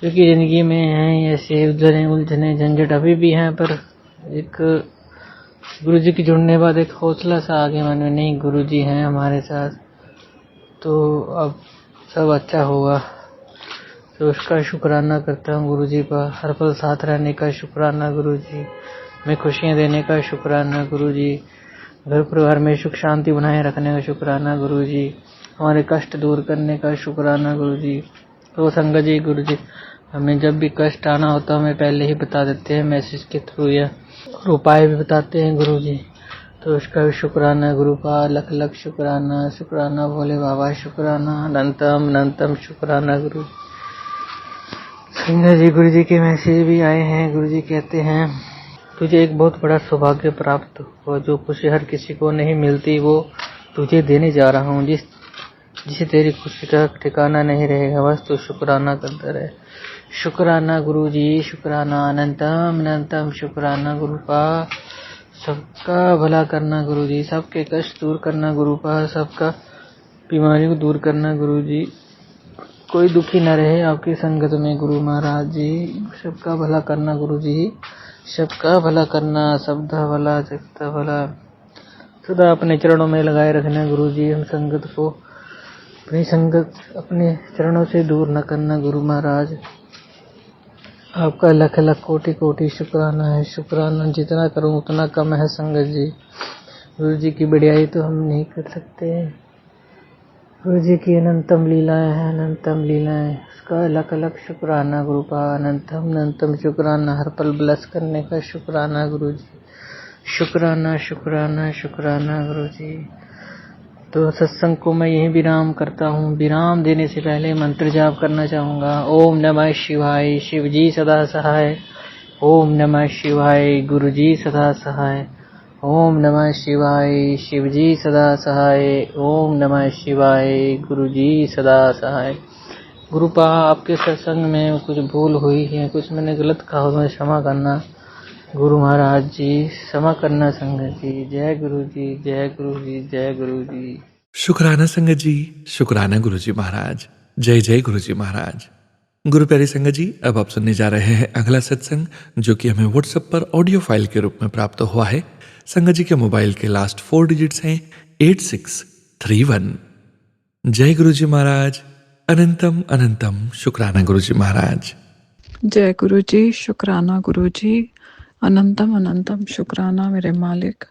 S5: क्योंकि जिंदगी में है ऐसे उलझने झंझट अभी भी हैं, पर एक गुरु जी के जुड़ने के बाद एक हौसला सा आ गया मन में, नहीं गुरु जी हैं हमारे साथ तो अब सब अच्छा होगा। तो उसका शुक्राना करता हूँ गुरु जी का, हर पल साथ रहने का शुक्राना गुरु जी, में खुशियाँ देने का शुक्राना गुरु जी, घर परिवार में सुख शांति बनाए रखने का शुक्राना गुरु जी, हमारे कष्ट दूर करने का शुक्राना गुरु जी। तो संगत जी, गुरु जी हमें जब भी कष्ट आना होता हमें पहले ही बता देते हैं मैसेज के थ्रू, या और उपाय भी बताते हैं गुरु जी। तो उसका भी शुक्राना गुरु का, लख लख शुक्राना। शुक्राना भोले बाबा, शुक्राना अनंतम अनंतम शुक्राना गुरु जी। संगत जी, गुरु जी के मैसेज भी आए हैं। गुरु जी कहते हैं, तुझे एक बहुत बड़ा सौभाग्य प्राप्त हुआ, जो खुशी हर किसी को नहीं मिलती वो तुझे देने जा रहा हूँ। जिसे तेरी खुशी का ठिकाना नहीं रहेगा, बस तो शुक्राना करता रहे। शुक्राना गुरु जी, शुक्राना अनंतम अनंतम शुक्राना गुरु का। सबका भला करना गुरु जी, सबके कष्ट दूर करना गुरु का, सबका बीमारी को दूर करना गुरु जी, कोई दुखी न रहे आपकी संगत में गुरु महाराज जी। सबका भला करना गुरु जी, सबका भला करना, सबका भला जगता भला, सदा अपने चरणों में लगाए रखना गुरु जी। हम संगत को अपनी संगत अपने चरणों से दूर न करना गुरु महाराज। आपका लख लख कोटि कोटि शुक्राना है। शुक्राना जितना करूं उतना कम है संगत जी। गुरु जी की बढ़ियाई तो हम नहीं कर सकते। गुरु जी की अनंतम लीलाएं हैं, अनंतम लीलाएं, उसका लख लख शुक्राना गुरु का। अनंतम अनंतम शुक्राना, हर पल ब्लेस करने का शुक्राना गुरु जी। शुक्राना शुक्राना शुक्राना गुरु जी। तो सत्संग को मैं यहीं विराम करता हूँ। विराम देने से पहले मंत्र जाप करना चाहूँगा। ओम नमः शिवाय, शिव जी सदा सहाय। ओम नमः शिवाय, गुरु जी सदा सहाय। ओम नमः शिवाय, शिव जी सदा सहाय। ओम नमः शिवाय, गुरु जी सदा सहाय। गुरुपा, आपके सत्संग में कुछ भूल हुई है, कुछ मैंने गलत कहा हो तो क्षमा करना गुरु महाराज जी, क्षमा करना संगत जी। जय गुरु जी, जय गुरु जी, जय गुरु जी।
S1: शुक्राना संगत जी, शुक्राना गुरुजी महाराज। जय जय गुरुजी महाराज। गुरु प्यारी संगत जी, अब आप सुनने जा रहे हैं अगला सत्संग, जो कि हमें व्हाट्सएप पर ऑडियो फाइल के रूप में प्राप्त हुआ है। संगत जी के मोबाइल के लास्ट 4 डिजिट्स हैं 8631। जय गुरु जी महाराज, अनंतम अनंतम शुक्राना गुरु जी महाराज।
S6: जय गुरु जी, शुक्राना गुरु जी, अनंतम अनंतम शुक्राना मेरे मालिक।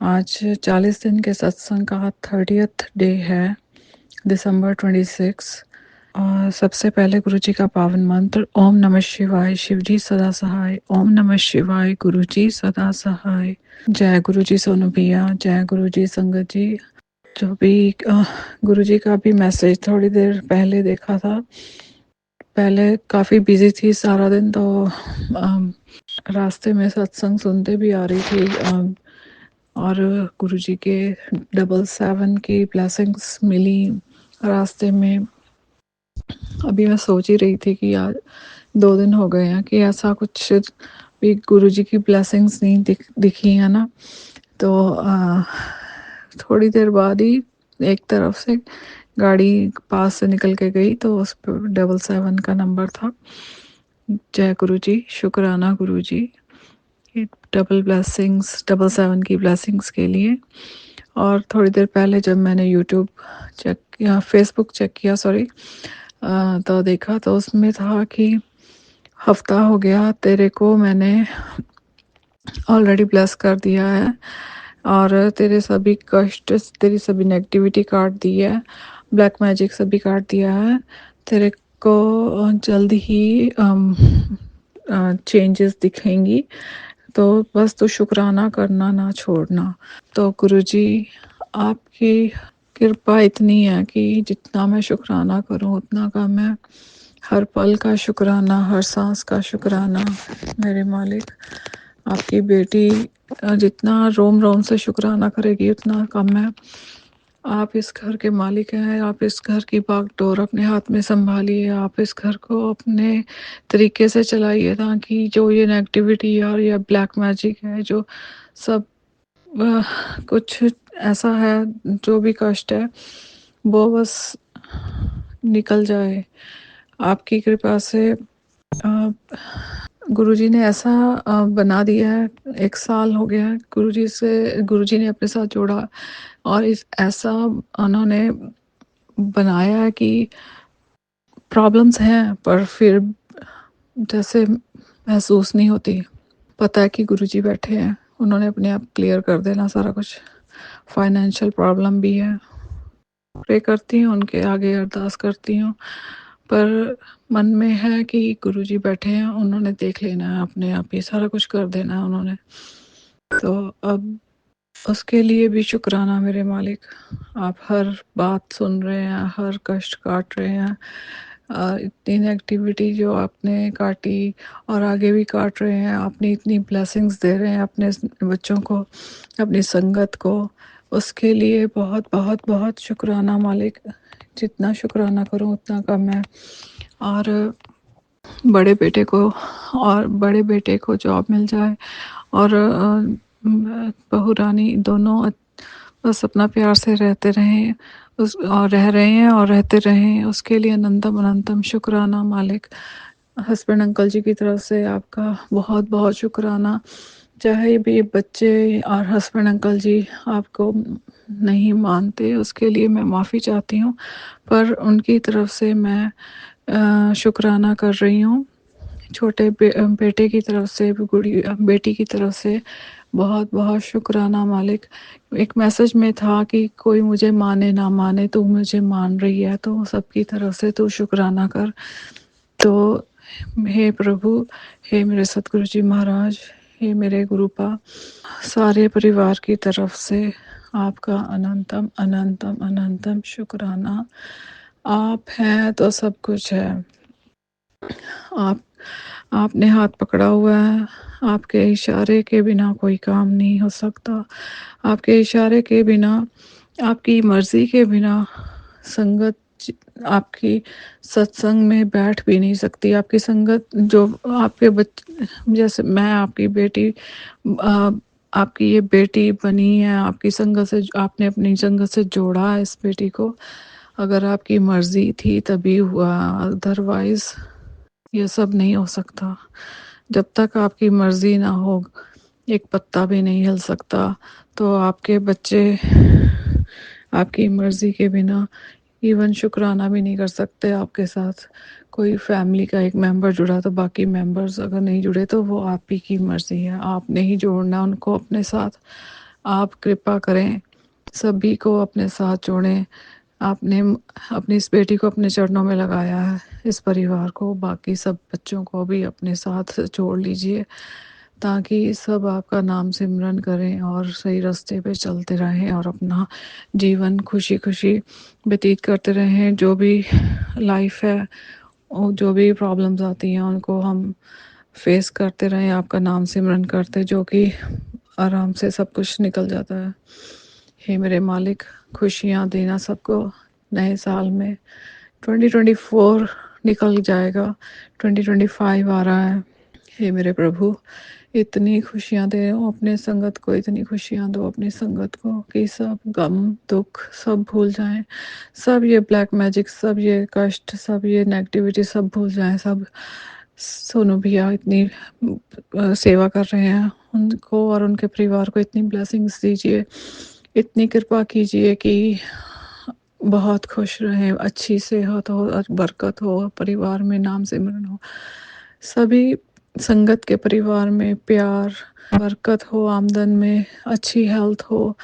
S6: आज 40 दिन के सत्संग का 30th डे है, दिसंबर 26। और सबसे पहले गुरु जी का पावन मंत्र ओम नमः शिवाय, शिव जी सदा सहाय। ओम नमः शिवाय, गुरु जी सदा सहाय। जय गुरु जी सोनू भैया, जय गुरु जी संगत जी। जो भी गुरु जी का भी मैसेज थोड़ी देर पहले देखा था, पहले काफ़ी बिजी थी सारा दिन, तो रास्ते में सत्संग सुनते भी आ रही थी, और गुरुजी के 777 की ब्लेसिंग्स मिली रास्ते में। अभी मैं सोच ही रही थी कि यार 2 दिन हो गए हैं कि ऐसा कुछ भी गुरुजी की ब्लेसिंग्स नहीं दिखी है ना। तो थोड़ी देर बाद ही एक तरफ से गाड़ी पास से निकल के गई, तो उस पर 777 का नंबर था। जय गुरु जी, शुक्राना गुरु जी, डबल ब्लेसिंग्स, 777 की ब्लेसिंग्स के लिए। और थोड़ी देर पहले जब मैंने यूट्यूब चेक किया, फेसबुक चेक किया, सॉरी, तो देखा तो उसमें था कि हफ्ता हो गया तेरे को मैंने ऑलरेडी ब्लेस कर दिया है, और तेरे सभी कष्ट, तेरी सभी नेगेटिविटी काट दी है, ब्लैक मैजिक सभी काट दिया है। तेरे को जल्द ही चेंजेस दिखेंगी, तो बस तो शुक्राना करना ना छोड़ना। तो गुरुजी आपकी कृपा इतनी है कि जितना मैं शुक्राना करूं उतना कम है। हर पल का शुक्राना, हर सांस का शुक्राना मेरे मालिक। आपकी बेटी जितना रोम रोम से शुक्राना करेगी उतना कम है। आप इस घर के मालिक हैं, आप इस घर की बागडोर अपने हाथ में संभालिए, आप इस घर को अपने तरीके से चलाइए, ताकि जो ये नेगेटिविटी और ये ब्लैक मैजिक है, जो सब कुछ ऐसा है, जो भी कष्ट है, वो बस निकल जाए आपकी कृपा से। गुरुजी ने ऐसा बना दिया है, 1 साल हो गया है गुरुजी ने अपने साथ जोड़ा, और इस ऐसा उन्होंने बनाया है कि प्रॉब्लम्स हैं पर फिर जैसे महसूस नहीं होती। पता है कि गुरुजी बैठे हैं, उन्होंने अपने आप क्लियर कर देना सारा कुछ। फाइनेंशियल प्रॉब्लम भी है, प्रे करती हूँ, उनके आगे अरदास करती हूँ, पर मन में है कि गुरुजी बैठे हैं, उन्होंने देख लेना है, अपने आप ही सारा कुछ कर देना है उन्होंने। तो अब उसके लिए भी शुक्राना मेरे मालिक। आप हर बात सुन रहे हैं, हर कष्ट काट रहे हैं, इतनी नेगेटिविटी जो आपने काटी और आगे भी काट रहे हैं, आपने इतनी ब्लेसिंग्स दे रहे हैं अपने बच्चों को, अपनी संगत को, उसके लिए बहुत बहुत बहुत शुक्राना मालिक। जितना शुक्राना करूं उतना कम है। और बड़े बेटे को जॉब मिल जाए, और बहू रानी दोनों बस अपना प्यार से रहते रहें, और रह रहे हैं और रहते रहें, उसके लिए अनंतम अनंतम शुक्राना मालिक। हस्बैंड अंकल जी की तरफ से आपका बहुत बहुत शुक्राना। चाहे भी बच्चे और हस्बैंड अंकल जी आपको नहीं मानते, उसके लिए मैं माफ़ी चाहती हूँ, पर उनकी तरफ से मैं शुक्राना कर रही हूँ। छोटे बेटे की तरफ से भी, बेटी की तरफ से बहुत बहुत शुक्राना मालिक। एक मैसेज में था कि कोई मुझे माने ना माने, तू मुझे मान रही है, तो सबकी तरफ से तू शुक्राना कर। तो हे प्रभु, हे मेरे सतगुरु जी महाराज, हे मेरे गुरुपा, सारे परिवार की तरफ से आपका अनंतम अनंतम अनंतम शुक्राना। आप हैं तो सब कुछ है। आपने हाथ पकड़ा हुआ है, आपके इशारे के बिना कोई काम नहीं हो सकता। आपके इशारे के बिना, आपकी मर्जी के बिना संगत आपकी सत्संग में बैठ भी नहीं सकती। आपकी संगत, जो आपके जैसे मैं आपकी बेटी, आपकी ये बेटी बनी है, आपकी संगत से, आपने अपनी संगत से जोड़ा है इस बेटी को, अगर आपकी मर्जी थी तभी हुआ, अदरवाइज ये सब नहीं हो सकता। जब तक आपकी मर्जी ना हो एक पत्ता भी नहीं हिल सकता। तो आपके बच्चे आपकी मर्जी के बिना इवन शुक्राना भी नहीं कर सकते आपके साथ। कोई फैमिली का एक मेंबर जुड़ा तो बाकी मेंबर्स अगर नहीं जुड़े तो वो आप ही की मर्जी है, आपने ही जोड़ना उनको अपने साथ। आप कृपा करें सभी को अपने साथ जोड़ें। आपने अपनी इस बेटी को अपने चरणों में लगाया है, इस परिवार को, बाकी सब बच्चों को भी अपने साथ जोड़ लीजिए ताकि सब आपका नाम सिमरन करें और सही रास्ते पे चलते रहें और अपना जीवन खुशी खुशी व्यतीत करते रहें। जो भी लाइफ है और जो भी प्रॉब्लम्स आती हैं उनको हम फेस करते रहें, आपका नाम सिमरन करते, जो कि आराम से सब कुछ निकल जाता है। हे मेरे मालिक, खुशियाँ देना सबको नए साल में। 2024 निकल जाएगा, 2025 आ रहा है। हे मेरे प्रभु, इतनी खुशियाँ दे हो अपने संगत को, इतनी खुशियाँ दो अपनी संगत को कि सब गम दुख सब भूल जाएं, सब ये ब्लैक मैजिक, सब ये कष्ट, सब ये नेगेटिविटी सब भूल जाएं। सब सोनू भैया इतनी सेवा कर रहे हैं, उनको और उनके परिवार को इतनी ब्लेसिंग्स दीजिए, इतनी कृपा कीजिए कि बहुत खुश रहें, अच्छी सेहत हो, बरकत हो, परिवार में नाम सिमरन हो, सभी संगत के परिवार में प्यार बरकत हो, आमदन में अच्छी हेल्थ हो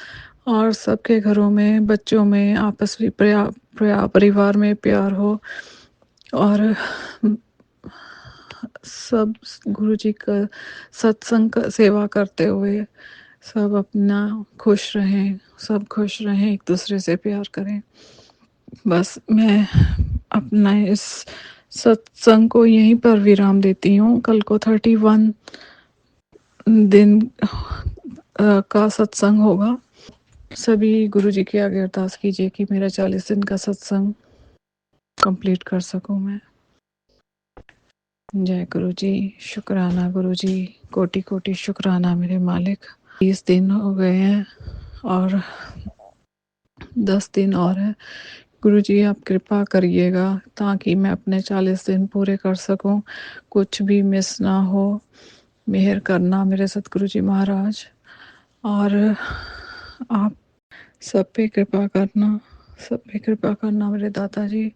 S6: और सबके घरों में बच्चों में आपस में परिवार में प्यार हो और सब गुरु जी का सत्संग का सेवा करते हुए सब अपना खुश रहें, सब खुश रहें, एक दूसरे से प्यार करें। बस मैं अपना इस सत्संग को यहीं पर विराम देती हूँ। कल को 31 दिन का सत्संग होगा। सभी गुरु जी के आगे अरदास कीजिए कि मेरा 40 दिन का सत्संग कंप्लीट कर सकूं मैं। जय गुरु जी, शुक्राना गुरु जी, कोटि कोटि शुक्राना मेरे मालिक। 30 दिन हो गए हैं और 10 दिन और है। गुरु जी आप कृपा करिएगा ताकि मैं अपने 40 दिन पूरे कर सकूं, कुछ भी मिस ना हो। मेहर करना मेरे सतगुरु जी महाराज, और आप सब पे कृपा करना, सब पे कृपा करना मेरे दाता जी।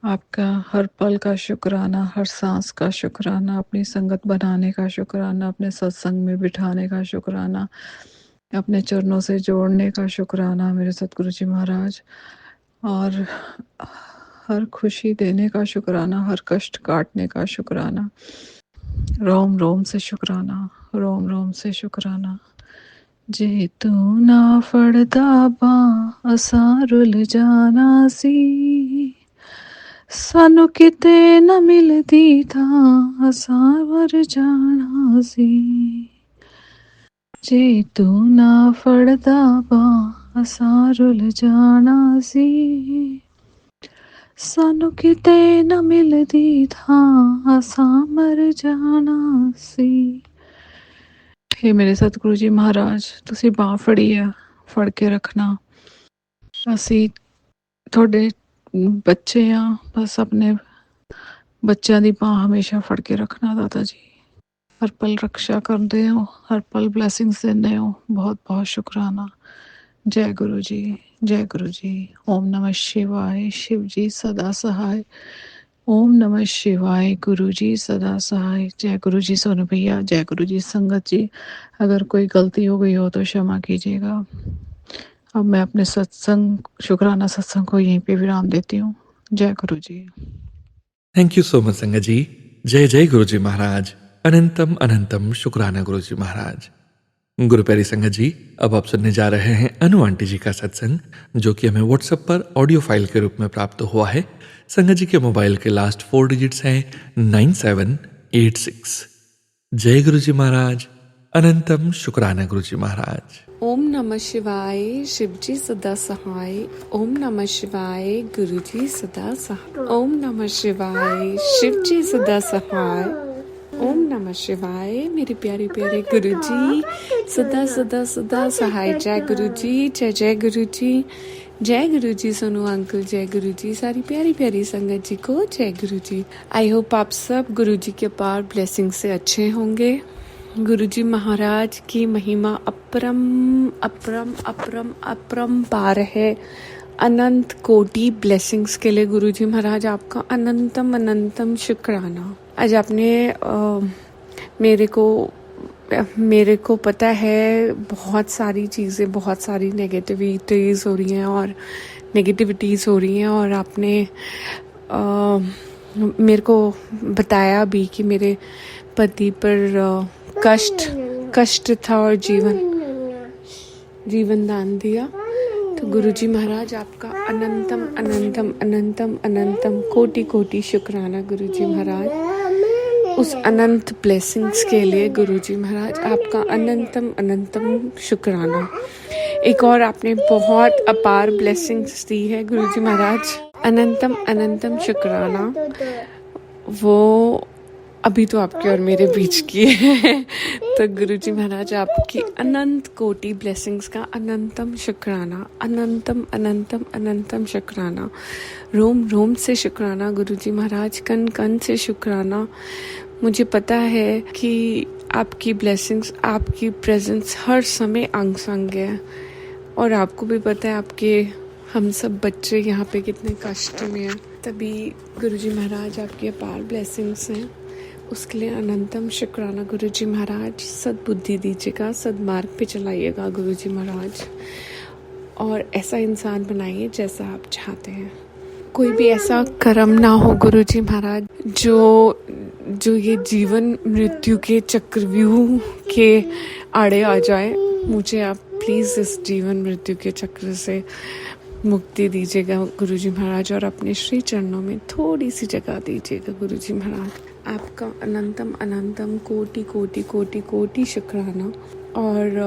S6: आपका हर पल का शुक्राना, हर सांस का शुक्राना, अपनी संगत बनाने का शुक्राना, अपने सत्संग में बिठाने का शुक्राना, अपने चरणों से जोड़ने का शुक्राना मेरे सतगुरु जी महाराज, और हर खुशी देने का शुक्राना, हर कष्ट काटने का शुक्राना। रोम रोम से शुक्राना, रोम रोम से शुक्राना। जे तू ना फड़दा बां असां रुल जाना सी, सानू किते न मिलदी थां असां वर जाना सी। जे तू ना फड़दा बां असां रुल जाना सी, सानू किते न मिलदी थां असां मर जाना सी। हे मेरे सतगुरु जी महाराज, ਤੁਸੀਂ ਬਾਂਹ ਫੜੀ ਆ, ਫੜ ਕੇ ਰੱਖਣਾ। ਅਸੀਂ ਤੁਹਾਡੇ ਬੱਚੇ ਆ, ਬਸ ਆਪਣੇ ਬੱਚਿਆਂ ਦੀ ਬਾਂਹ ਹਮੇਸ਼ਾ ਫੜ ਕੇ ਰੱਖਣਾ ਦਾਤਾ ਜੀ। ਹਰ ਪਲ ਰਕਸ਼ਾ ਕਰਦੇ ਹੋ, ਹਰ ਪਲ ਬਲੇਸਿੰਗਸ ਦਿੰਦੇ ਹੋ, ਬਹੁਤ ਬਹੁਤ ਸ਼ੁਕਰਾਨਾ। जय गुरु जी, जय गुरु जी। ओम नमः शिवाय, शिव जी सदा सहाय। ओम नमः शिवाय, गुरु जी सदा सहाय। जय गुरु जी सोनू भैया, जय गुरु जी संगत जी। अगर कोई गलती हो गई हो तो क्षमा कीजिएगा। अब मैं अपने सत्संग, शुक्राना सत्संग को यहीं पे विराम देती हूँ। जय Guru ji.
S1: Thank you so much संगत जी। जय जय गुरु जी महाराज। अनंतम अनंतम शुक्राना गुरु जी महाराज। गुरु प्यारी संगत जी, अब आप सुनने जा रहे हैं अनु आंटी जी का सत्संग, जो कि हमें व्हाट्सएप पर ऑडियो फाइल के रूप में प्राप्त हुआ है। संगत जी के मोबाइल के लास्ट 4 डिजिट्स हैं 9786। जय गुरु जी महाराज। अनंतम शुक्राना गुरु जी महाराज।
S7: ओम नमः शिवाय, शिवजी सदा सहाय। ओम नमः शिवाय, गुरुजी सदा सहाय। ओम नमः शिवाय, शिवजी सदा सहाय। ओम नमः शिवाय मेरे प्यारे प्यारे गुरु जी, सदा सदा सदा सहाय। जय गुरु जी, जय गुरु जी, जय गुरु जी सोनू अंकल, जय गुरु जी, सारी प्यारी प्यारी संगत जी को जय गुरु जी। आई होप आप सब गुरु जी के पार ब्लेसिंग से अच्छे होंगे। गुरु जी महाराज की महिमा अपरम अपरम अपरम अपरम पार है। अनंत कोटि ब्लेसिंग्स के लिए गुरु जी महाराज आपका अनंतम अनंतम शुक्राना। आज आपने मेरे को पता है बहुत सारी चीज़ें, बहुत सारी नेगेटिविटीज़ हो रही हैं और नेगेटिविटीज़ हो रही हैं, और आपने मेरे को बताया भी कि मेरे पति पर कष्ट था और जीवन दान दिया। तो गुरुजी महाराज आपका अनंतम अनंतम अनंतम अनंतम कोटि कोटि शुक्राना गुरुजी महाराज। उस अनंत ब्लेसिंग्स के लिए गुरुजी महाराज आपका अनंतम अनंतम शुक्राना। एक और आपने बहुत अपार ब्लेसिंग्स दी है गुरुजी महाराज, अनंतम अनंतम शुक्राना। वो अभी तो आपके और मेरे बीच की है। तो गुरुजी महाराज आपकी अनंत कोटि ब्लेसिंग्स का अनंतम शुक्राना, अनंतम अनंतम अनंतम शुक्राना। रोम रोम से शुक्राना गुरुजी महाराज, कन कन से शुक्राना। मुझे पता है कि आपकी ब्लेसिंग्स, आपकी प्रेजेंस हर समय अंग संग है, और आपको भी पता है आपके हम सब बच्चे यहाँ पे कितने कष्ट में हैं। तभी गुरुजी महाराज आपकी अपार ब्लेसिंग्स हैं, उसके लिए अनंतम शुक्राना गुरुजी महाराज। सद्बुद्धि दीजिएगा, सद्मार्ग पे चलाइएगा गुरुजी महाराज, और ऐसा इंसान बनाइए जैसा आप चाहते हैं। कोई भी ऐसा कर्म ना हो गुरुजी महाराज जो ये जीवन मृत्यु के चक्रव्यूह के आड़े आ जाए। मुझे आप प्लीज़ इस जीवन मृत्यु के चक्र से मुक्ति दीजिएगा गुरुजी महाराज, और अपने श्री चरणों में थोड़ी सी जगह दीजिएगा गुरुजी महाराज। आपका अनंतम अनंतम कोटि कोटि कोटि कोटि शुक्राना। और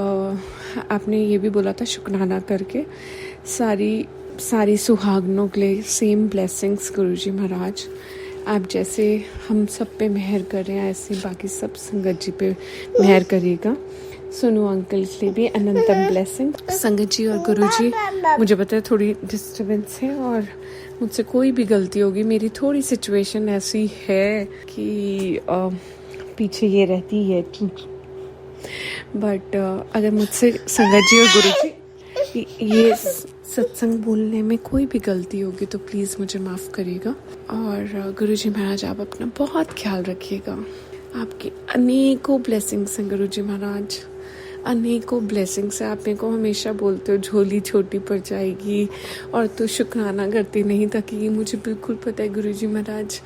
S7: आपने ये भी बोला था शुक्राना करके सारी सुहागनों के लिए सेम ब्लेसिंग्स गुरुजी महाराज। आप जैसे हम सब पे मेहर कर रहे हैं, ऐसे बाकी सब संगत जी पे मेहर करिएगा। सोनू अंकल के लिए भी अनंतम ब्लेसिंग। संगत जी और गुरु जी, मुझे पता है थोड़ी डिस्टर्बेंस है और मुझसे कोई भी गलती होगी। मेरी थोड़ी सिचुएशन ऐसी है कि पीछे ये रहती है, बट अगर मुझसे संगत जी और गुरु जी ये सत्संग बोलने में कोई भी गलती होगी तो प्लीज़ मुझे माफ़ करिएगा। और गुरु जी महाराज आप अपना बहुत ख्याल रखिएगा। आपकी अनेकों ब्लेसिंग्स हैं गुरु जी महाराज, अनेकों ब्लेसिंग्स है। आप मेरे को हमेशा बोलते हो झोली छोटी पड़ जाएगी और तो शुक्राना करती नहीं, ताकि ये मुझे बिल्कुल पता है गुरुजी महाराज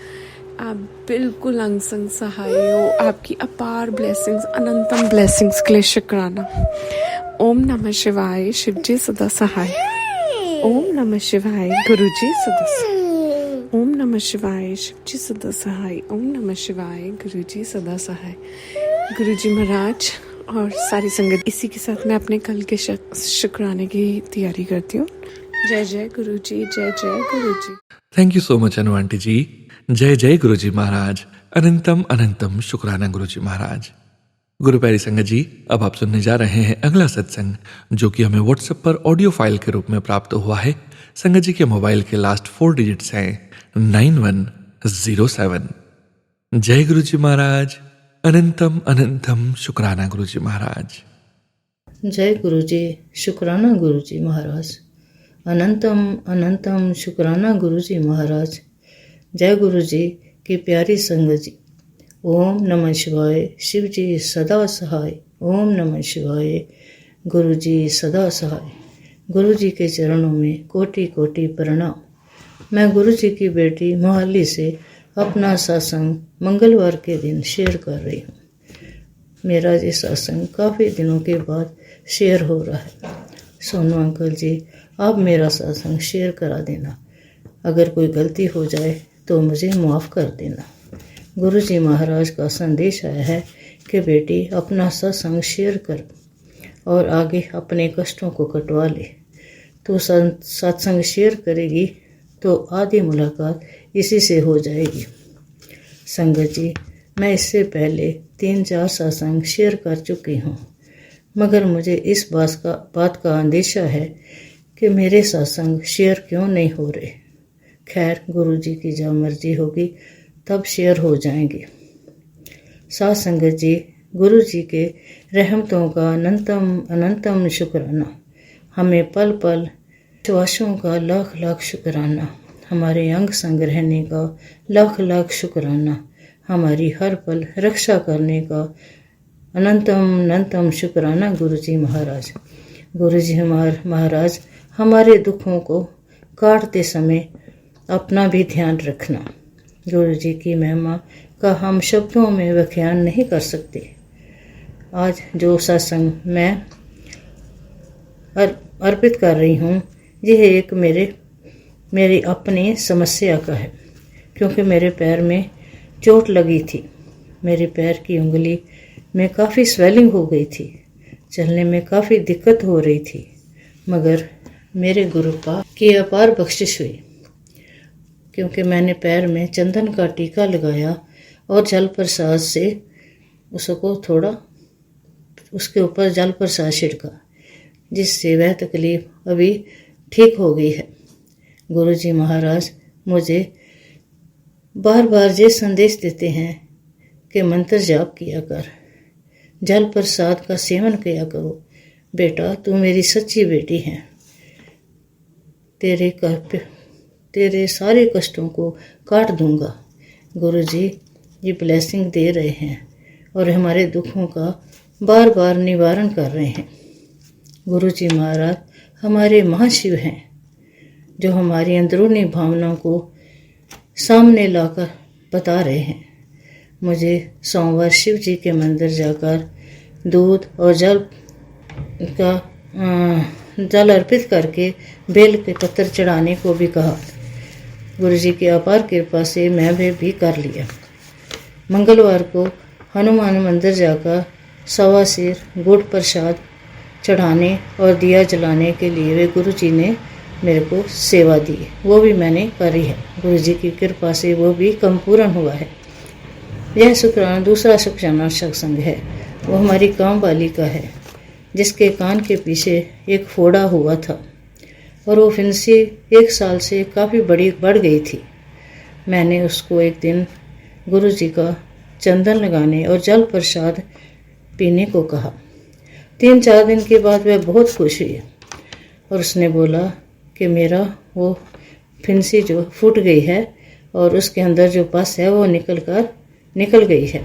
S7: आप बिल्कुल अंग संग सहाय हो। आपकी अपार ब्लेसिंग्स, अनंतम ब्लेसिंग्स के लिए शुक्राना। ओम नमः शिवाय, शिव जी सदा सहाय। ओम नमः शिवाय, गुरुजी सदा सहाय। ओम नमः शिवाय, शिव जी सदा सहाय। ओम नमः शिवाय, गुरुजी सदा सहाय। गुरुजी महाराज और सारी संगत, इसी के साथ मैं अपने कल के शुक्राने की तैयारी करती हूँ। जय जय गुरु जी, जय जय Guru ji.
S1: Thank you so much Anu aunty ji. जय जय गुरु जी महाराज, अनंतम अनंतम शुक्राना गुरु जी महाराज। गुरु प्यारी संगत जी, अब आप सुनने जा रहे हैं अगला सत्संग, जो कि हमें व्हाट्सएप पर ऑडियो फाइल के रूप में प्राप्त हुआ है। संगत जी के मोबाइल के लास्ट 4 डिजिट्स हैं 9107। जय गुरु जी महाराज, अनंतम अनंतम शुक्राना गुरु जी महाराज।
S5: जय गुरु जी, शुक्राना गुरु जी महाराज। अनंतम अनंतम शुक्राना गुरु जी महाराज। जय गुरु जी की प्यारी संगत जी। ओम नमः शिवाय, शिव जी सदा सहाय। ओम नमः शिवाय, गुरु जी सदा सहाय। गुरु जी के चरणों में कोटि कोटि प्रणाम। मैं गुरु जी की बेटी मोहाली से अपना सत्संग मंगलवार के दिन शेयर कर रही हूँ। मेरा ये सत्संग काफ़ी दिनों के बाद शेयर हो रहा है। सोनू अंकल जी, आप मेरा सत्संग शेयर करा देना। अगर कोई गलती हो जाए तो मुझे माफ़ कर देना। गुरु जी महाराज का संदेश आया है कि बेटी अपना सत्संग शेयर कर और आगे अपने कष्टों को कटवा ले। तो सत्संग शेयर करेगी तो आधी मुलाकात इसी से हो जाएगी। संगत जी,
S8: मैं इससे पहले 3-4 सत्संग शेयर कर चुकी हूँ, मगर मुझे इस बात का अंदेशा है कि मेरे सत्संग शेयर क्यों नहीं हो रहे। खैर, गुरु जी की जब मर्जी होगी तब शेयर हो जाएंगे। साथ संगत जी, गुरु जी के रहमतों का अनंतम अनंतम शुक्राना। हमें पल पल विश्वासों का लाख लाख शुक्राना। हमारे अंग संग रहने का लाख लाख शुक्राना। हमारी हर पल रक्षा करने का अनंतम अनंतम शुक्राना गुरु जी महाराज। गुरु जी महाराज, हमारे दुखों को काटते समय अपना भी ध्यान रखना। गुरु जी की महिमा का हम शब्दों में व्याख्यान नहीं कर सकते। आज जो सत्संग मैं अर्पित कर रही हूँ, यह एक मेरी अपनी समस्या का है, क्योंकि मेरे पैर में चोट लगी थी। मेरे पैर की उंगली में काफ़ी स्वेलिंग हो गई थी, चलने में काफ़ी दिक्कत हो रही थी, मगर मेरे गुरु की अपार बख्शिश हुई, क्योंकि मैंने पैर में चंदन का टीका लगाया और जल प्रसाद से उसको थोड़ा उसके ऊपर जल प्रसाद छिड़का, जिससे वह तकलीफ अभी ठीक हो गई है। गुरु जी महाराज मुझे बार बार ये संदेश देते हैं कि मंत्र जाप किया कर, जल प्रसाद का सेवन किया करो। बेटा, तू मेरी सच्ची बेटी है। तेरे सारे कष्टों को काट दूंगा। गुरु जी ये ब्लेसिंग दे रहे हैं और हमारे दुखों का बार बार निवारण कर रहे हैं। गुरु जी महाराज हमारे महाशिव हैं, जो हमारी अंदरूनी भावनाओं को सामने लाकर बता रहे हैं। मुझे सोमवार शिव जी के मंदिर जाकर दूध और जल अर्पित करके बेल के पत्थर चढ़ाने को भी कहा। गुरु जी की अपार कृपा से मैं भी कर लिया। मंगलवार को हनुमान मंदिर जाकर 1.25 सेर गुड़ प्रसाद चढ़ाने और दिया जलाने के लिए वे गुरु जी ने मेरे को सेवा दी, वो भी मैंने करी है। गुरु जी की कृपा से वो भी कम पूर्ण हुआ है। यह शुक्राना दूसरा शुक्राना सत्संग है, वो हमारी काम वाली का है, जिसके कान के पीछे एक फोड़ा हुआ था और वो फिंसी 1 साल से काफ़ी बढ़ गई थी। मैंने उसको एक दिन गुरु जी का चंदन लगाने और जल प्रसाद पीने को कहा। 3-4 दिन के बाद वह बहुत खुश हुई और उसने बोला कि मेरा वो फिंसी जो फूट गई है और उसके अंदर जो पस है वो निकल गई है।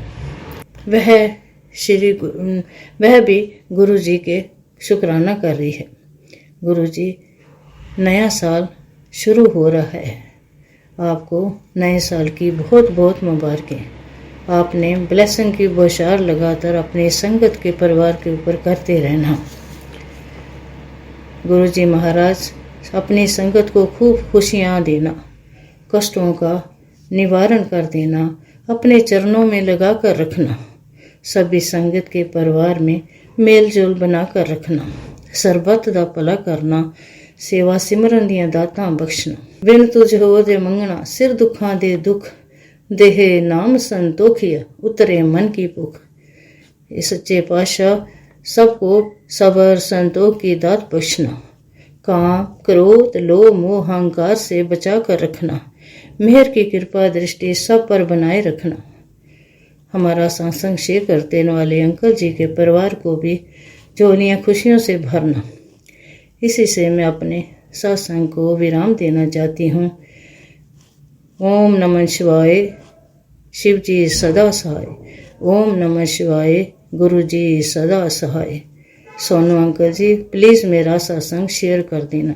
S8: वह भी गुरु जी के शुक्राना कर रही है। गुरु जी, नया साल शुरू हो रहा है, आपको नए साल की बहुत बहुत मुबारकें। आपने ब्लेसिंग की बौछार लगातार अपने संगत के परिवार के ऊपर करते रहना। गुरु जी महाराज अपनी संगत को खूब खुशियाँ देना, कष्टों का निवारण कर देना, अपने चरणों में लगा कर रखना, सभी संगत के परिवार में मेल जोल बना कर रखना, सरबत दा भला करना, सेवा सिमरन दियां दातां बख्शना, बिन तुझ हो दे मंगना, सिर दुखां दे दुख, देहे नाम संतोखिया, उतरे मन की भूख। ये सच्चे पातशाह सबको सबर संतोख की दात बख्शना, काम क्रोध लोभ मोह अहंकार से बचा कर रखना, मेहर की कृपा दृष्टि सब पर बनाए रखना। हमारा सत्संग शेयर करते वाले अंकल जी के परिवार को भी झोलियां खुशियों से भरना। इसी से मैं अपने सत्संग को विराम देना चाहती हूँ। ओम नमः शिवाय। शिव जी सदा सहाय। ओम नमः शिवाय। गुरु जी सदा सहाय। सोनू अंकल जी, प्लीज़ मेरा सत्संग शेयर कर देना।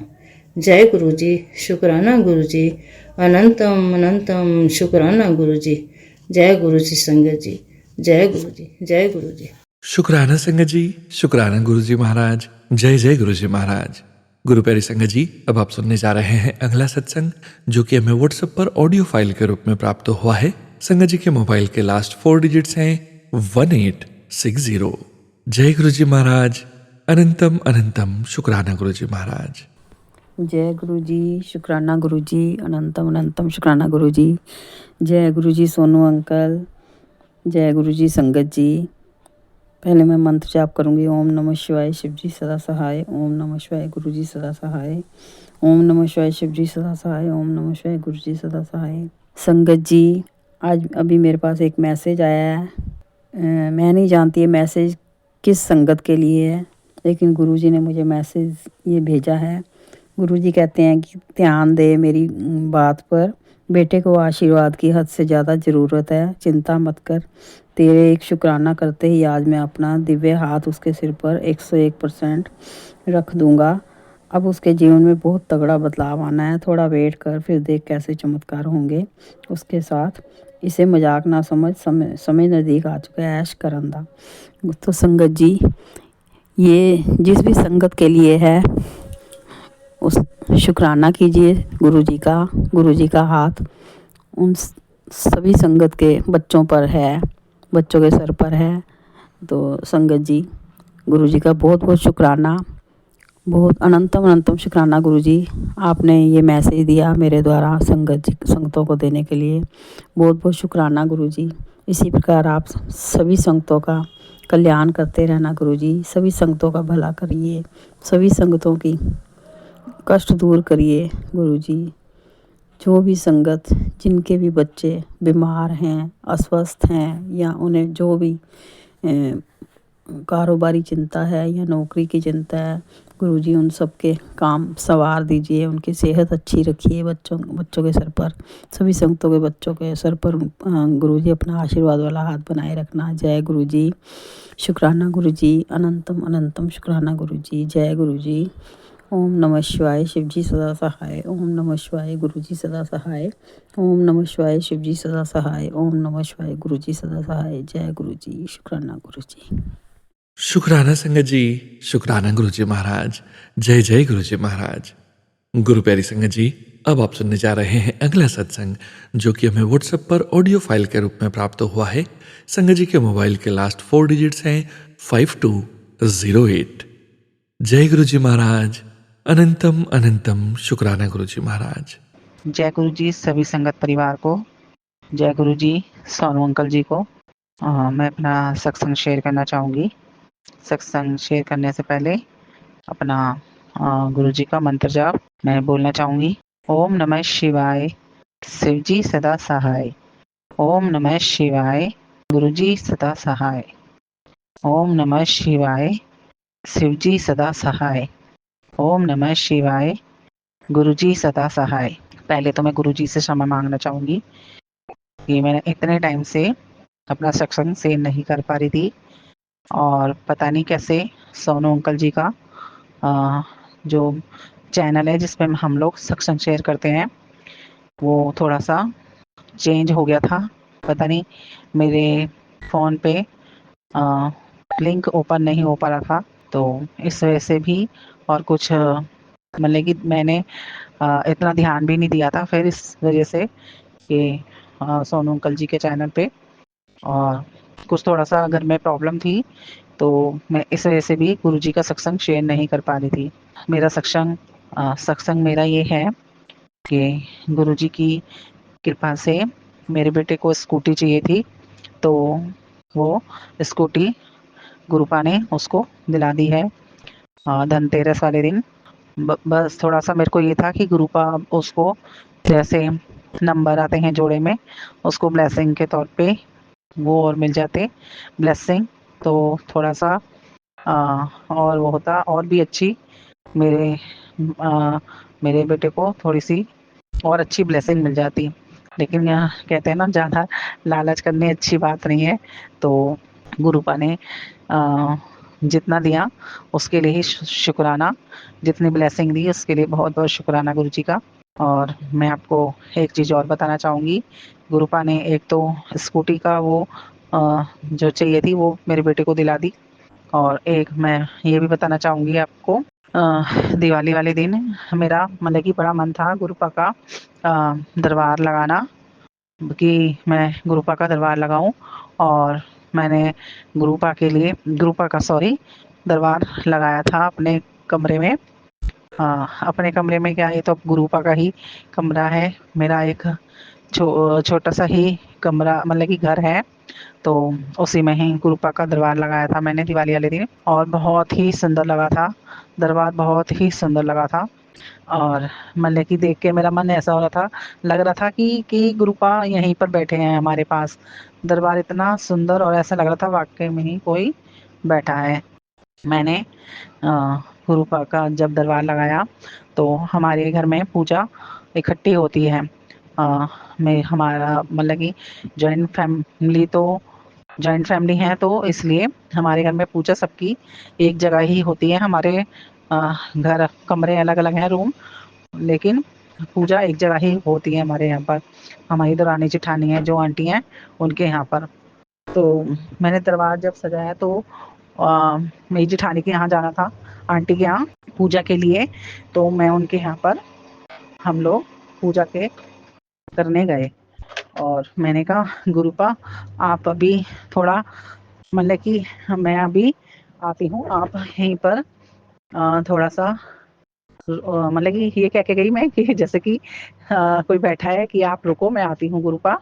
S8: जय गुरु जी। शुक्राना गुरु जी। अनंतम अनंतम शुक्राना गुरु जी। जय गुरु जी संगत जी। जय गुरु जी। जय गुरु जी।
S1: शुक्राना संगत जी। शुक्राना गुरु जी महाराज। जय जय गुरु जी महाराज। गुरु प्यारी संगत जी, अब आप सुनने जा रहे हैं अगला सत्संग, जो कि हमें व्हाट्सएप पर ऑडियो फाइल के रूप में प्राप्त हुआ है। संगत जी के मोबाइल के लास्ट 4 डिजिट्स हैं 1860। जय गुरु जी महाराज। अनंतम अनंतम शुक्राना गुरु जी महाराज।
S9: जय गुरु जी। शुक्राना गुरु जी। अनंतम अनंतम शुक्राना गुरु जी। जय गुरु जी। सोनू अंकल, जय गुरु जी संगत जी। पहले मैं मंत्र जाप करूंगी। ओम नमः शिवाय शिव जी सदा सहाय। ओम नमः शिवाय गुरु जी सदा सहाय। ओम नमः शिवाय शिव जी सदा सहाय। ओम नमः शिवाय गुरु जी सदा सहाय। संगत जी, आज अभी मेरे पास एक मैसेज आया है। मैं नहीं जानती ये मैसेज किस संगत के लिए है, लेकिन गुरु जी ने मुझे मैसेज ये भेजा है। गुरु जी कहते हैं कि ध्यान दे मेरी बात पर, बेटे को आशीर्वाद की हद से ज़्यादा ज़रूरत है, चिंता मत कर। तेरे एक शुक्राना करते ही आज मैं अपना दिव्य हाथ उसके सिर पर 101% रख दूंगा। अब उसके जीवन में बहुत तगड़ा बदलाव आना है। थोड़ा वेट कर, फिर देख कैसे चमत्कार होंगे उसके साथ। इसे मजाक ना समझ, समय नज़दीक आ चुका है, ऐश करन दा। तो संगत जी, ये जिस भी संगत के लिए है उस शुक्राना कीजिए गुरु जी का हाथ उन सभी संगत के बच्चों पर है, बच्चों के सर पर है। तो संगत जी, गुरु जी का बहुत बहुत शुक्राना, बहुत अनंतम अनंतम शुक्राना गुरु जी। आपने ये मैसेज दिया मेरे द्वारा संगतों को देने के लिए, बहुत बहुत शुक्राना गुरु जी। इसी प्रकार आप सभी संगतों का कल्याण करते रहना गुरु जी। सभी संगतों का भला करिए, सभी संगतों की कष्ट दूर करिए गुरु जी। जो भी संगत, जिनके भी बच्चे बीमार हैं, अस्वस्थ हैं, या उन्हें जो भी कारोबारी चिंता है या नौकरी की चिंता है, गुरु जी उन सब के काम संवार दीजिए, उनकी सेहत अच्छी रखिए। बच्चों के सर पर, सभी संगतों के बच्चों के सर पर गुरु जी अपना आशीर्वाद वाला हाथ बनाए रखना। जय गुरु जी। शुक्राना गुरु जी, अनंतम अनंतम शुक्राना गुरु जी। जय गुरु जी। ओम नमः शिवाय शिव जी सदा सहाय। ओम नमः शिवाय गुरु जी सदा सहाय। ओम नमः शिवाय शिव जी सदा सहाय। ओम नमः शिवाय गुरु जी सदा सहाय। जय गुरु जी। शुक्राना गुरु जी।
S1: शुक्राना संगत जी, शुक्राना गुरु जी महाराज। जय जय गुरु जी महाराज। गुरु प्यारी संगत जी, अब आप सुनने जा रहे हैं अगला सत्संग, जो कि हमें व्हाट्सएप पर ऑडियो फाइल के रूप में प्राप्त हुआ है। संगत जी के मोबाइल के लास्ट 4 डिजिट्स हैं 5208। जय गुरु जी महाराज। अनंतम अनंतम शुक्राना गुरु जी महाराज।
S10: जय गुरु जी सभी संगत परिवार को। जय गुरु जी सोनू अंकल जी को। मैं अपना सत्संग शेयर करना चाहूँगी। सत्संग शेयर करने से पहले अपना गुरु जी का मंत्र जाप मैं बोलना चाहूँगी। ओम नमः शिवाय शिव जी सदा सहाय। ओम नमः शिवाय गुरु जी सदा सहाय। ओम नमः शिवाय शिव जी सदा सहाय। ओम नमः शिवाय गुरु जी सदा सहाय। पहले तो मैं गुरु जी से क्षमा मांगना चाहूँगी कि मैंने इतने टाइम से अपना सत्संग शेयर नहीं कर पा रही थी, और पता नहीं कैसे सोनू अंकल जी का जो चैनल है जिसपे हम लोग सत्संग शेयर करते हैं, वो थोड़ा सा चेंज हो गया था। पता नहीं मेरे फ़ोन पे लिंक ओपन नहीं हो पा रहा था, तो इस वजह से भी, और कुछ मतलब कि मैंने इतना ध्यान भी नहीं दिया था फिर इस वजह से कि सोनू अंकल जी के चैनल पे, और कुछ थोड़ा सा घर में प्रॉब्लम थी, तो मैं इस वजह से भी गुरु जी का सत्संग शेयर नहीं कर पा रही थी। मेरा सत्संग मेरा ये है कि गुरु जी की कृपा से मेरे बेटे को स्कूटी चाहिए थी, तो वो स्कूटी गुरुपा ने उसको दिला दी है धनतेरस वाले दिन। बस थोड़ा सा मेरे को ये था कि गुरुपा उसको, जैसे नंबर आते हैं जोड़े में, उसको ब्लेसिंग के तौर पे वो और मिल जाते ब्लेसिंग, तो थोड़ा सा और वो होता और भी अच्छी मेरे बेटे को थोड़ी सी और अच्छी ब्लेसिंग मिल जाती। लेकिन यहाँ कहते हैं ना, ज़्यादा लालच करनी अच्छी बात नहीं है। तो गुरुपा ने जितना दिया उसके लिए ही शुक्राना, जितनी ब्लेसिंग दी उसके लिए बहुत बहुत शुक्राना गुरु जी का। और मैं आपको एक चीज़ और बताना चाहूँगी। गुरुपा ने एक तो स्कूटी का वो जो चाहिए थी वो मेरे बेटे को दिला दी, और एक मैं ये भी बताना चाहूँगी आपको, दिवाली वाले दिन मेरा मतलब कि बड़ा मन था गुरुपा का दरबार लगाना, कि मैं गुरुपा का दरबार लगाऊं। और मैंने गुरुपा का दरबार लगाया था अपने कमरे में। अपने कमरे में क्या, ये तो गुरुपा का ही कमरा है। मेरा एक छोटा सा ही कमरा मतलब कि घर है, तो उसी में ही गुरुपा का दरबार लगाया था मैंने दिवाली वाले दिन, और बहुत ही सुंदर लगा था दरबार, बहुत ही सुंदर लगा था। और मतलब कि देख के मेरा मन ऐसा हो रहा था, लग रहा था कि गुरुपा यहीं पर बैठे हैं हमारे पास। दरबार इतना सुंदर और ऐसा लग रहा था वाकई में ही कोई बैठा है। मैंने अ, गुरुपा का जब दरबार लगाया तो हमारे घर में पूजा इकट्ठी होती है। मैं हमारा मतलब कि जॉइंट फैमिली तो जॉइंट फैमिली है, तो इसलिए हमारे घर में पूजा सबकी एक जगह ही होती है। हमारे घर कमरे अलग अलग हैं, रूम, लेकिन पूजा एक जगह ही होती है हमारे यहाँ पर। हमारी दरानी जेठानी है जो आंटी हैं उनके यहाँ पर। तो मैंने दरबार जब सजाया तो मेरी जेठानी के यहाँ जाना था, आंटी के यहाँ पूजा के लिए। तो मैं उनके यहाँ पर, हम लोग पूजा के करने गए, और मैंने कहा गुरुपा आप अभी थोड़ा मतलब कि मैं अभी आती हूँ, आप यहीं पर थोड़ा सा मतलब कि ये कह के गई मैं कि जैसे कि कोई बैठा है कि आप रुको मैं आती हूँ गुरुपा,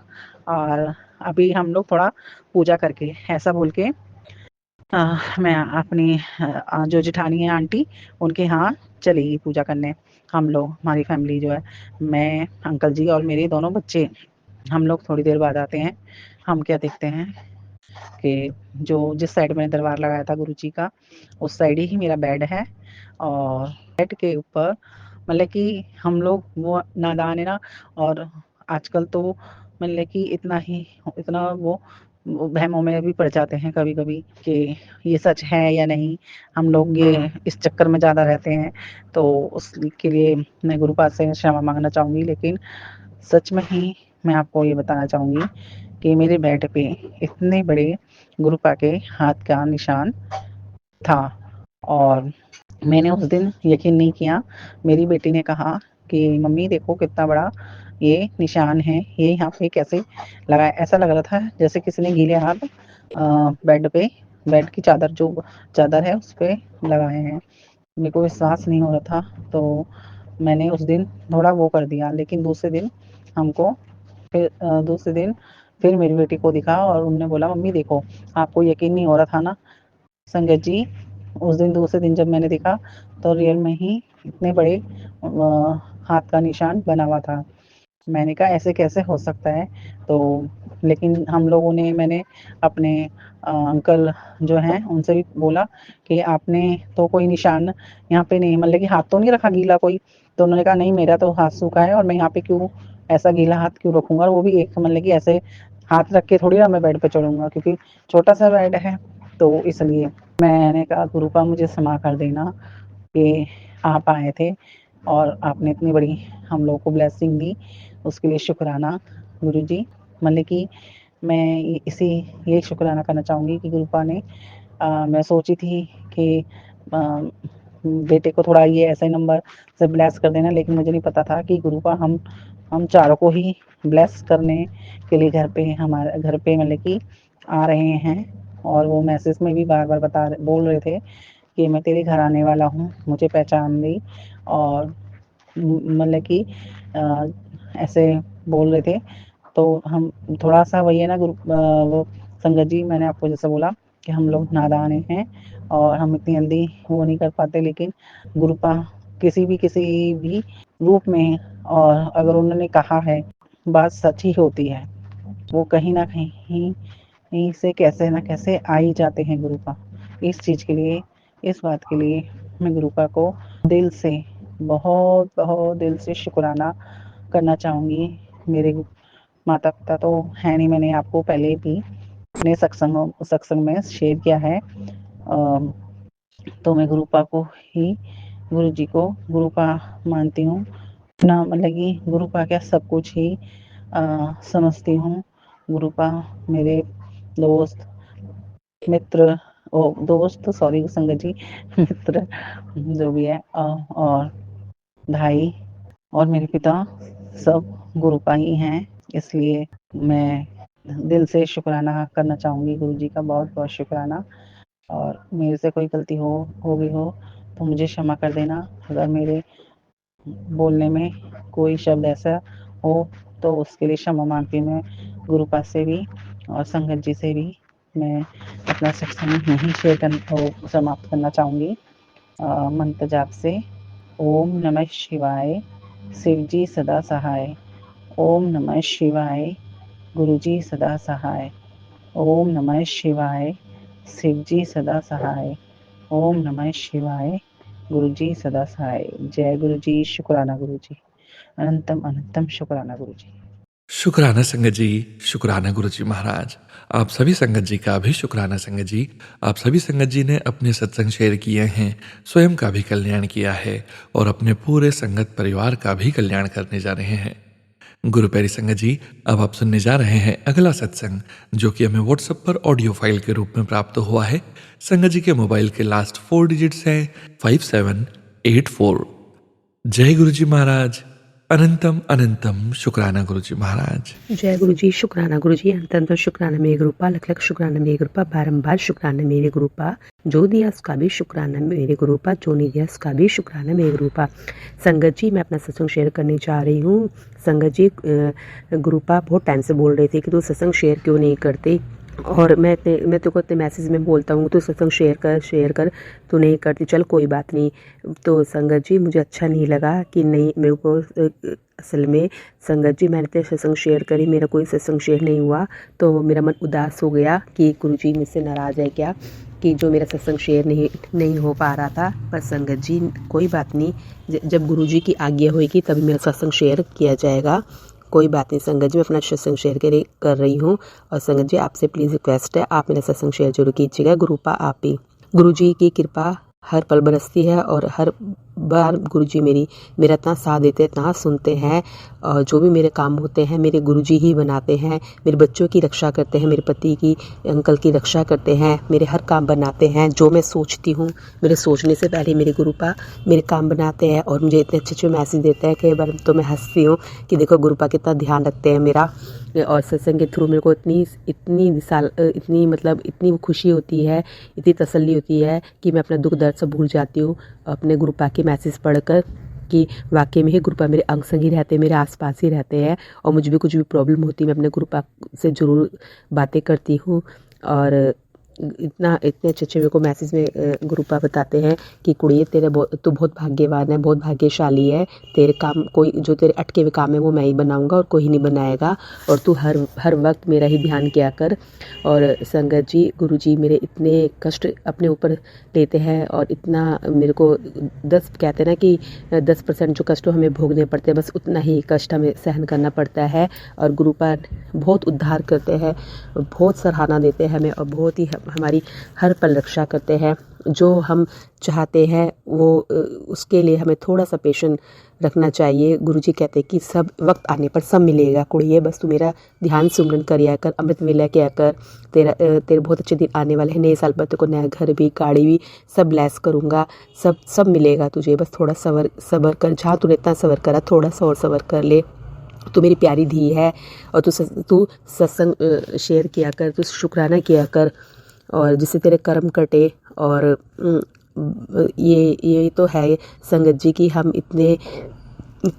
S10: और अभी हम लोग थोड़ा पूजा करके, ऐसा बोल के मैं अपनी जो जेठानी है आंटी उनके यहाँ चली गई पूजा करने। हम लोग, हमारी फैमिली जो है, मैं, अंकल जी और मेरे दोनों बच्चे, हम लोग थोड़ी देर बाद आते हैं। हम क्या देखते हैं कि जो जिस साइड मैंने दरबार लगाया था गुरुजी का, उस साइड ही मेरा बेड है, और बेड के ऊपर मतलब कि हम लोग वो नादान है ना, और आजकल तो मतलब कि इतना वो वहमों में भी पड़ जाते हैं कभी कभी कि ये सच है या नहीं। हम लोग ये इस चक्कर में ज़्यादा रहते हैं, तो उसके लिए मैं गुरुपाद से क्षमा मांगना चाहूँगी। लेकिन सच में ही मैं आपको ये बताना चाहूँगी कि मेरे बेड पे इतने बड़े गुरुपा के हाथ का निशान था, और मैंने उस दिन यकीन नहीं किया। मेरी बेटी ने कहा कि मम्मी देखो कितना बड़ा ये निशान है, ये यहाँ पे कैसे लगा है? ऐसा लग रहा था जैसे किसी ने गीले हाथ बेड पे, बेड की चादर जो चादर है उस पे लगाए हैं। मेरे को विश्वास नहीं हो रहा था, तो मैंने उस दिन थोड़ा वो कर दिया। लेकिन दूसरे दिन हमको दूसरे दिन फिर मेरी बेटी को दिखा, और उन्होंने बोला मम्मी देखो, आपको यकीन नहीं हो रहा था ना संगत जी। उस दिन दूसरे दिन जब मैंने देखा तो रियल में ही इतने बड़े हाथ का निशान बना हुआ था। मैंने कहा ऐसे कैसे हो सकता है? तो लेकिन हम लोगों ने, मैंने अपने अंकल जो हैं उनसे भी बोला कि आपने तो कोई निशान यहाँ पे नहीं, मतलब कि हाथ तो नहीं रखा गीला कोई? तो उन्होंने कहा नहीं, मेरा तो हाथ सूखा है और मैं यहाँ पे क्यों ऐसा गीला हाथ क्यों रखूंगा, और वो भी एक मतलब कि ऐसे हाथ रख के थोड़ी ना मैं बेड पे चढ़ूंगा, क्योंकि छोटा सा बेड है। तो इसलिए मैंने कहा गुरुपा मुझे क्षमा कर देना कि आप आए थे और आपने इतनी बड़ी हम लोग को ब्लेसिंग दी, उसके लिए शुक्राना गुरुजी। मतलब कि मैं इसी ये शुक्राना करना चाहूँगी कि गुरुपा ने मैं सोची थी कि बेटे को थोड़ा ये ऐसे नंबर से ब्लेस कर देना, लेकिन मुझे नहीं पता था कि गुरुपा हम चारों को ही ब्लेस करने के लिए घर पे, हमारे घर पे मतलब कि आ रहे हैं। और वो मैसेज में भी बार बार बोल रहे थे कि मैं तेरे घर आने वाला हूँ, मुझे पहचान ली, और मतलब कि ऐसे बोल रहे थे। तो हम थोड़ा सा वही है ना वो संगत जी, मैंने आपको जैसे बोला कि हम लोग नादान हैं और हम इतनी जल्दी वो नहीं कर पाते, लेकिन गुरुपा किसी भी रूप में, और अगर उन्होंने कहा है बात सच ही होती है। वो कहीं ना कहीं से कैसे ना कैसे आ ही जाते हैं गुरुपा। इस चीज़ के लिए, इस बात के लिए मैं गुरुपा को दिल से, बहुत बहुत दिल से शुक्राना करना चाहूँगी। मेरे माता पिता तो है नहीं, मैंने आपको पहले भी अपने सत्संग में शेयर किया है। तो मैं गुरुपा को ही, गुरु जी को गुरुपा मानती हूँ ना, मतलब कि गुरुपा क्या सब कुछ ही समझती हूँ। गुरुपा मेरे दोस्त, मित्र, दोस्त सॉरी संगत जी, मित्र जो भी है, और भाई और मेरे पिता सब गुरुपा ही हैं। इसलिए मैं दिल से शुक्राना करना चाहूँगी गुरु जी का, बहुत बहुत शुक्राना। और मेरे से कोई गलती हो गई हो तो मुझे क्षमा कर देना। अगर मेरे बोलने में कोई शब्द ऐसा हो तो उसके लिए क्षमा मांगती मैं गुरुपा से भी। और संगत जी से भी मैं अपना सत्संग यहीं शेयर कर समाप्त करना चाहूँगी मंत्र जाप से। ओम नमः शिवाय, शिव जी सदा सहाय। ओम नमः शिवाय, गुरु जी सदा सहाय। ओम नमः शिवाय, शिव जी सदा सहाय। ओम नमः शिवाय, गुरु जी सदा सहाय। जय गुरु जी, शुक्राना गुरु जी, अनंतम अनंतम शुक्राना गुरु जी।
S1: शुक्राना संगत जी, शुक्राना गुरु जी महाराज। आप सभी संगत जी का भी शुक्राना संगत जी। आप सभी संगत जी ने अपने सत्संग शेयर किए हैं, स्वयं का भी कल्याण किया है और अपने पूरे संगत परिवार का भी कल्याण करने जा रहे हैं। गुरु प्यारी संगत जी, अब आप सुनने जा रहे हैं अगला सत्संग, जो कि हमें व्हाट्सएप पर ऑडियो फाइल के रूप में प्राप्त हुआ है। संगत जी के मोबाइल के लास्ट 4 डिजिट्स हैं 5784। जय गुरु जी महाराज, अनंतम अनंतम शुक्राना गुरु जी महाराज।
S11: जय गुरु जी, शुक्राना गुरु जी, अंतंत शुक्राना मेरे गुरुपा, लख लख शुक्राना मेरे गुरुपा, बारंबार शुक्राना मेरे गुरुपा। जो दिया उसका भी शुक्राना मेरे गुरुपा, जो नहीं दिया उसका भी शुक्राना मेरे गुरुपा। संगत जी, मैं अपना सत्संग शेयर करने जा रही हूँ। संगत जी, गुरुपा बहुत टाइम से बोल रहे थे कि तू सत्संग शेयर क्यों नहीं करते, और मैं तेरे को इतने मैसेज में बोलता हूँ तो सत्संग शेयर कर, तो नहीं करती। चल कोई बात नहीं। तो संगत जी, मुझे अच्छा नहीं लगा कि नहीं मेरे को असल में संगत जी, मैंने तो सत्संग शेयर करी, मेरा कोई सत्संग शेयर नहीं हुआ, तो मेरा मन उदास हो गया कि गुरुजी मुझसे नाराज़ है क्या कि जो मेरा सत्संग शेयर नहीं हो पा रहा था। पर संगत जी, कोई बात नहीं, जब गुरुजी की आज्ञा होगी तभी मेरा सत्संग शेयर किया जाएगा। कोई बात नहीं संगत जी, मैं अपना सत्संग शेयर कर रही हूँ। और संगत जी, आपसे प्लीज़ रिक्वेस्ट है, आप मेरा सत्संग शेयर जरूर कीजिएगा। गुरुपा आप ही, गुरु जी की कृपा हर पल बरसती है और हर बार गुरु जी मेरा इतना साथ देते हैं, इतना सुनते हैं, और जो भी मेरे काम होते हैं मेरे गुरु जी ही बनाते हैं। मेरे बच्चों की रक्षा करते हैं, मेरे पति की, अंकल की रक्षा करते हैं, मेरे हर काम बनाते हैं। जो मैं सोचती हूँ मेरे सोचने से पहले मेरे गुरुपा मेरे काम बनाते हैं और मुझे इतने अच्छे अच्छे मैसेज देते हैं। कई बार तो मैं हंसती हूँ कि देखो गुरुपा कितना ध्यान रखते हैं मेरा। और सत्संग के थ्रू मेरे को इतनी खुशी होती है, इतनी तसल्ली होती है कि मैं अपना दुख दर्द सब भूल जाती हूँ अपने गुरुपा के मैसेज पढ़कर, कि वाकई में ही गुरुपा मेरे अंग संग ही रहते हैं, मेरे आसपास ही रहते हैं। और मुझे भी कुछ भी प्रॉब्लम होती है मैं अपने गुरुपा से ज़रूर बातें करती हूँ। और इतने अच्छे अच्छे मेरे को मैसेज में गुरुपा बताते हैं कि कुड़िए तू बहुत भाग्यवान है, बहुत भाग्यशाली है। तेरे काम कोई जो तेरे अटके हुए काम है वो मैं ही बनाऊंगा और कोई नहीं बनाएगा, और तू हर वक्त मेरा ही ध्यान किया कर। और संगत जी, गुरु जी मेरे इतने कष्ट अपने ऊपर लेते हैं और इतना मेरे को 10 कहते हैं ना कि 10% जो कष्ट हमें भोगने पड़ते हैं, बस उतना ही कष्ट हमें सहन करना पड़ता है। और गुरुपा बहुत उद्धार करते हैं, बहुत सराहना देते हैं हमें, और बहुत ही हमारी हर पल रक्षा करते हैं। जो हम चाहते हैं वो उसके लिए हमें थोड़ा सा पेशेंस रखना चाहिए। गुरुजी कहते हैं कि सब वक्त आने पर सब मिलेगा कुड़िए, बस तू मेरा ध्यान सुमरन करिया कर, अमृत वेला किया कर। तेरे बहुत अच्छे दिन आने वाले हैं, नए साल पर तेरे को नया घर भी, गाड़ी भी सब ब्लेस करूँगा, सब मिलेगा तुझे। बस थोड़ा सबर कर, जहाँ तूने इतना सबर करा थोड़ा सा और सबर कर ले। तू मेरी प्यारी धी है, और तू सत्संग शेयर किया कर, तू शुक्राना किया कर, और जिससे तेरे कर्म कटे। और ये तो है संगत जी की हम इतने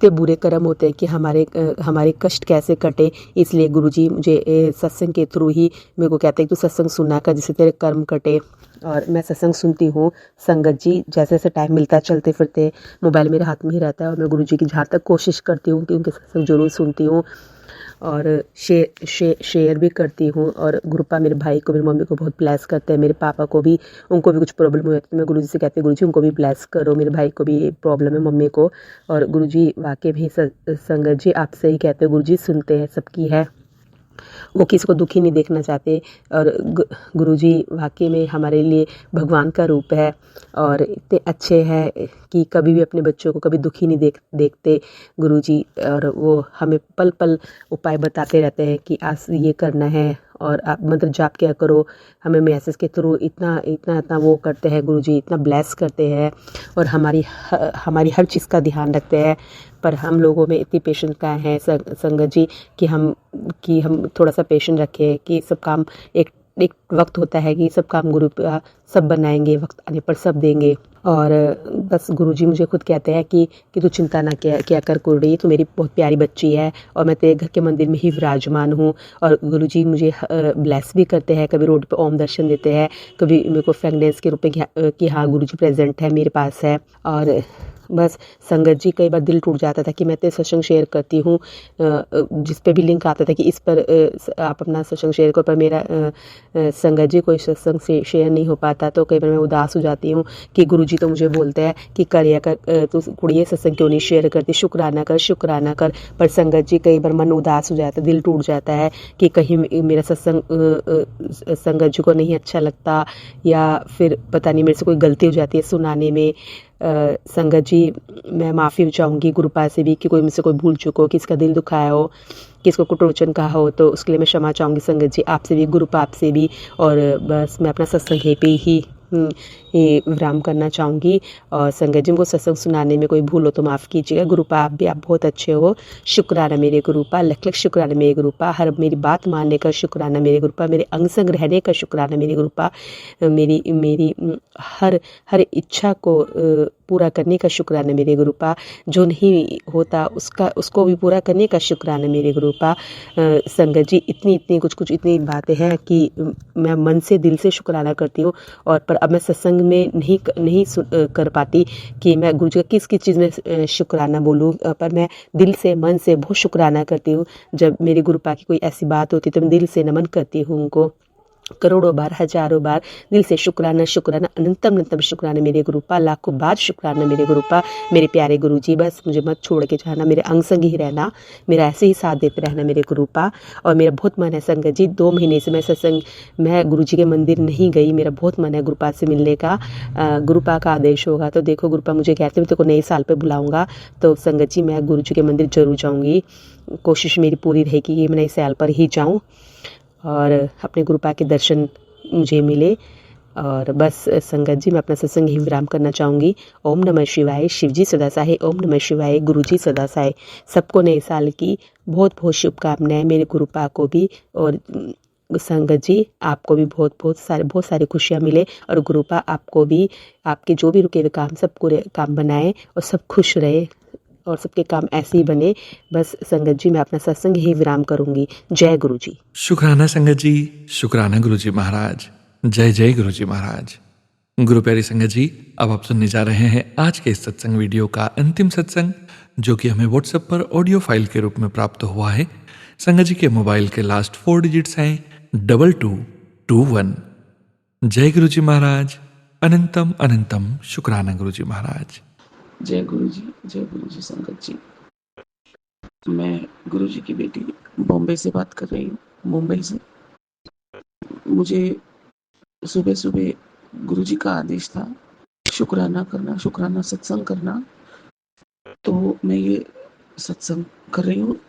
S11: बुरे कर्म होते हैं कि हमारे कष्ट कैसे कटे। इसलिए गुरुजी मुझे सत्संग के थ्रू ही मेरे को कहते हैं कि तू सत्संग सुना कर, जिससे तेरे कर्म कटे। और मैं सत्संग सुनती हूँ संगत जी, जैसे जैसे टाइम मिलता है चलते फिरते मोबाइल मेरे हाथ में ही रहता है, और मैं गुरुजी की जहाँ तक कोशिश करती हूँ कि उनके सत्संग जरूर सुनती हूँ और शेयर भी करती हूँ। और गुरुपा मेरे भाई को, मेरी मम्मी को बहुत ब्लेस करते हैं, मेरे पापा को भी, उनको भी कुछ प्रॉब्लम हुई तो मैं गुरुजी से कहती हूँ गुरुजी उनको भी ब्लेस करो, मेरे भाई को भी प्रॉब्लम है, मम्मी को। और गुरुजी वाकई भी संगत जी आपसे ही कहते हैं, गुरुजी सुनते हैं सबकी है, वो किसी को दुखी नहीं देखना चाहते। और गुरुजी वाकई में हमारे लिए भगवान का रूप है, और इतने अच्छे हैं कि कभी भी अपने बच्चों को कभी दुखी नहीं देखते गुरुजी। और वो हमें पल पल उपाय बताते रहते हैं कि आज ये करना है और आप मंत्र जाप क्या करो। हमें मैसेज के थ्रू इतना वो करते हैं गुरुजी, इतना ब्लेस करते हैं और हमारी हर चीज़ का ध्यान रखते हैं। पर हम लोगों में इतनी पेशेंस का है संगत जी कि हम थोड़ा सा पेशेंस रखें कि सब काम एक वक्त होता है कि सब काम गुरु सब बनाएंगे, वक्त आने पर सब देंगे। और बस गुरुजी मुझे खुद कहते हैं कि तू चिंता ना किया कर कुड़ी, तू मेरी बहुत प्यारी बच्ची है और मैं तेरे घर के मंदिर में ही विराजमान हूँ। और गुरुजी मुझे ब्लेस भी करते हैं, कभी रोड पे ओम दर्शन देते हैं, कभी मेरे को फ्रेगनेंस के रूप में कि हाँ गुरुजी प्रेजेंट है, मेरे पास है। और बस संगत जी कई बार दिल टूट जाता था कि मैं तो सत्संग शेयर करती हूँ, जिस पे भी लिंक आता था कि इस पर आप अपना सत्संग शेयर करो, पर मेरा संगत जी कोई सत्संग से शेयर नहीं हो पाता। तो कई बार मैं उदास हो जाती हूँ कि गुरुजी तो मुझे बोलते हैं कि करिया कर, तू कुड़िए सत्संग क्यों नहीं शेयर करती, शुक्राना कर। पर संगत जी कई बार मन उदास हो जाता है, दिल टूट जाता है कि कहीं मेरा सत्संग संगत जी को नहीं अच्छा लगता, या फिर पता नहीं मेरे से कोई गलती हो जाती है सुनाने में। संगत जी मैं माफ़ी चाहूँगी गुरुपा से भी कि कोई मुझसे कोई भूल चूक हो, किसका दिल दुखाया हो, किसको कुटोचन कहा हो, तो उसके लिए मैं क्षमा चाहूँगी संगत जी, आपसे भी, गुरुपा आपसे भी। और बस मैं अपना सत्संग यहीं पे ही विराम करना चाहूँगी। और संगत जी को सत्संग सुनाने में कोई भूल हो तो माफ़ कीजिएगा। गुरुपा आप भी, आप बहुत अच्छे हो, शुक्राना मेरे गुरुपा, लख लख शुक्राना मेरे गुरुपा, हर मेरी बात मानने का शुक्राना मेरे गुरुपा, मेरे अंग संग रहने का शुक्राना मेरे गुरुपा, मेरी हर इच्छा को पूरा करने का शुक्राना मेरे गुरुपा, जो नहीं होता उसको भी पूरा करने का शुक्राना मेरे गुरुपा। संगत जी इतनी कुछ इतनी बातें हैं कि मैं मन से दिल से शुक्राना करती हूँ। और पर अब मैं सत्संग में नहीं कर पाती कि मैं गुरु जी का किस चीज़ में शुक्राना बोलूँ, पर मैं दिल से मन से बहुत शुक्राना करती हूँ। जब मेरे गुरुपा की कोई ऐसी बात होती तो मैं दिल से नमन करती हूँ उनको, करोड़ों बार, हजारों बार दिल से शुक्राना, अनंतम शुक्राना मेरे गुरुपा, लाखों बार शुक्राना मेरे गुरुपा, मेरे प्यारे गुरुजी। बस मुझे मत छोड़ के जाना, मेरे अंग संग ही रहना, मेरा ऐसे ही साथ देते रहना मेरे गुरुपा। और मेरा बहुत मन है संगत जी, 2 महीने से मैं गुरुजी के मंदिर नहीं गई, मेरा बहुत मन है गुरुपा से मिलने का। गुरुपा का आदेश होगा तो देखो, गुरुपा मुझे कहते हैं तेरे को नए साल पर बुलाऊंगा, तो संगत जी मैं गुरुजी के मंदिर जरूर जाऊँगी, कोशिश मेरी पूरी रहेगी कि मैं नए साल पर ही जाऊँ और अपने गुरुपा के दर्शन मुझे मिले। और बस संगत जी मैं अपना सत्संग ही विराम करना चाहूँगी। ओम नमः शिवाय, शिवजी सदा सहाय, ओम नमः शिवाय, गुरुजी सदा सहाय। सबको नए साल की बहुत बहुत शुभकामनाएं, मेरे गुरुपा को भी, और संगत जी आपको भी बहुत सारी खुशियाँ मिले, और गुरुपा आपको भी, आपके जो भी रुके हुए काम सबको काम बनाए और सब खुश रहे और सबके काम ऐसे ही बने। बस संगत जी मैं अपना सत्संग ही विराम करूंगी। जय गुरु जी।
S1: शुक्राना संगत जी, शुक्राना गुरुजी महाराज, जय जय गुरुजी महाराज। गुरु प्यारी संगत जी, अब आप सुनने जा रहे हैं आज के इस सत्संग वीडियो का अंतिम सत्संग, जो कि हमें व्हाट्सएप पर ऑडियो फाइल के रूप में प्राप्त हुआ है। संगत जी के मोबाइल के लास्ट 4 डिजिट्स हैं 2221। जय गुरुजी महाराज, अनंतम अनंतम शुक्राना गुरुजी महाराज।
S12: जय गुरु जी संगत जी। मैं गुरु जी की बेटी बॉम्बे से बात कर रही हूँ, मुंबई से। मुझे सुबह सुबह गुरु जी का आदेश था शुक्राना सत्संग करना, तो मैं ये सत्संग कर रही हूँ।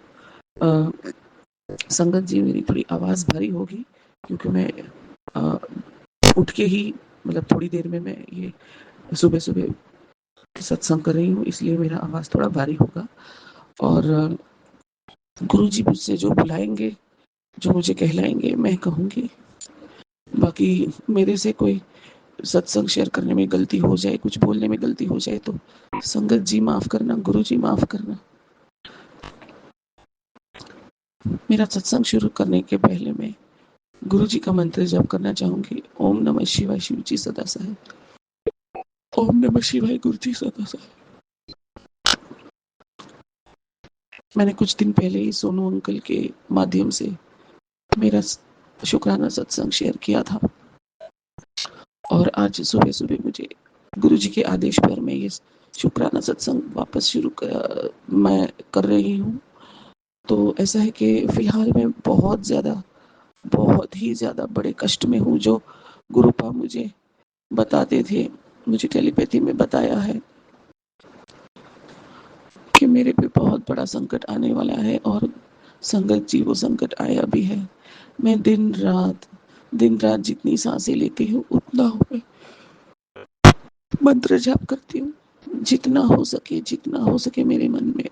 S12: संगत जी मेरी थोड़ी आवाज़ भारी होगी क्योंकि मैं उठ के ही, मतलब थोड़ी देर में मैं ये सुबह सुबह सत्संग कर रही हूँ, इसलिए मेरा आवाज़ थोड़ा भारी होगा। और गुरु जी मुझसे जो बुलाएंगे, जो मुझे कहलाएंगे, मैं कहूँगी। बाकी मेरे से कोई सत्संग शेयर करने में गलती हो जाए, कुछ बोलने में गलती हो जाए, तो संगत जी माफ़ करना, गुरु जी माफ़ करना। मेरा सत्संग शुरू करने के पहले मैं गुरु जी का मंत्र जप करना चाहूँगी। ओम नमः शिवाय, शिव जी सदा सहाय। ओम नमः शिवाय, गुरु जी सदा सहाय। मैंने कुछ दिन पहले ही सोनू अंकल के माध्यम से मेरा शुक्राना सत्संग शेयर किया था, और आज सुबह सुबह मुझे गुरु जी के आदेश पर मैं ये शुक्राना सत्संग वापस मैं कर रही हूँ। तो ऐसा है कि फिलहाल मैं बहुत ही ज़्यादा बड़े कष्ट में हूँ, जो गुरुपा मुझे बताते थे, मुझे टेलीपैथी में बताया है कि मेरे पे बहुत बड़ा संकट आने वाला है, और संगत जी वो संकट आया भी है। मैं दिन रात जितनी सांसें लेती हूँ उतना मैं मंत्र जाप करती हूँ। जितना हो सके मेरे मन में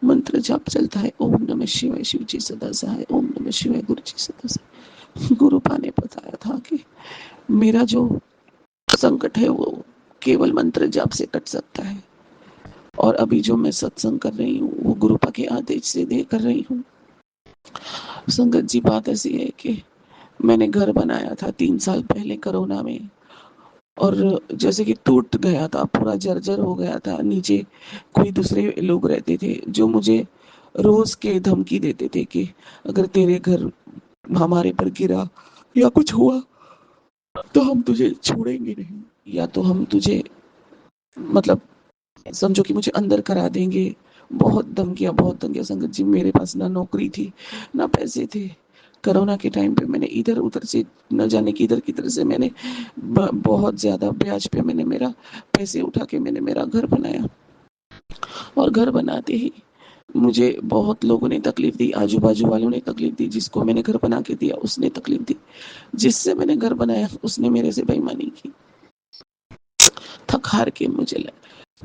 S12: मंत्र जाप चलता है। ओम नमः शिवाय, शिव जी सदा सहाय। ओम नमः शिवाय, गुरु जी सदा सहाय। गुरुपा ने बताया था कि मेरा जो संकट है वो केवल मंत्र जाप से कट सकता है। और अभी जो मैं सत्संग कर रही हूँ वो गुरुपा के आदेश से दे कर रही हूँ। संगत जी, बात ऐसी है कि मैंने घर बनाया था 3 साल पहले कोरोना में, और जैसे कि टूट गया था, पूरा जर्जर हो गया था। नीचे कोई दूसरे लोग रहते थे जो मुझे रोज के धमकी देते थे कि अगर तेरे घर हमारे पर गिरा या कुछ हुआ तो हम तुझे छोड़ेंगे नहीं, या तो हम तुझे मतलब समझो कि मुझे अंदर करा देंगे। बहुत धमकियां संगत जी। मेरे पास ना नौकरी थी ना पैसे थे। कोरोना के टाइम पे मैंने इधर उधर से न जाने किधर किधर से मैंने बहुत ज्यादा ब्याज पे मैंने मेरा पैसे उठा के मैंने मेरा घर बनाया। और घर बनाते ही मुझे बहुत लोगों ने तकलीफ दी, आजू बाजू वालों ने तकलीफ दी। जिसको मैंने घर बना के दिया उसने तकलीफ दी, जिससे मैंने घर बनाया उसने मेरे से बेईमानी की। थक हार के मुझे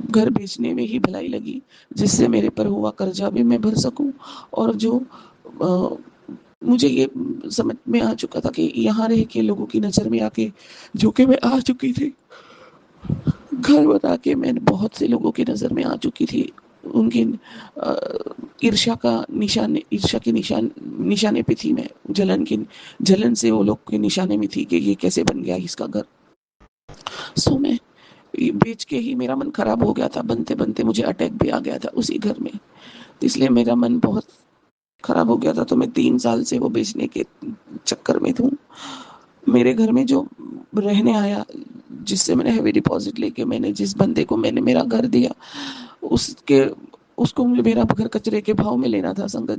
S12: घर बेचने में ही भलाई लगी, जिससे मेरे पर हुआ कर्जा भी मैं भर सकूं। और जो मुझे ये समझ में आ चुका था कि यहाँ रह के लोगों की नजर में आके जो कि मैं आ चुकी थी, घर बना के मैं बहुत से लोगों की नजर में आ चुकी थी। उनकी ईर्ष्या के निशाने पे थी मैं। जलन से वो लोग के निशाने में थी कि ये कैसे बन गया इसका घर। सो मैं बेच के ही मेरा मन खराब हो गया था। बनते बनते मुझे अटैक भी आ गया था उसी घर में, इसलिए मेरा मन बहुत खराब हो गया था। तो मैं 3 साल से वो बेचने के चक्कर में हूँ। मेरे घर में जो रहने आया, जिससे मैंने हैवी डिपॉजिट लेके मैंने जिस बंदे को मैंने मेरा घर दिया, उसको मुझे मेरा घर कचरे के भाव में लेना था। संगत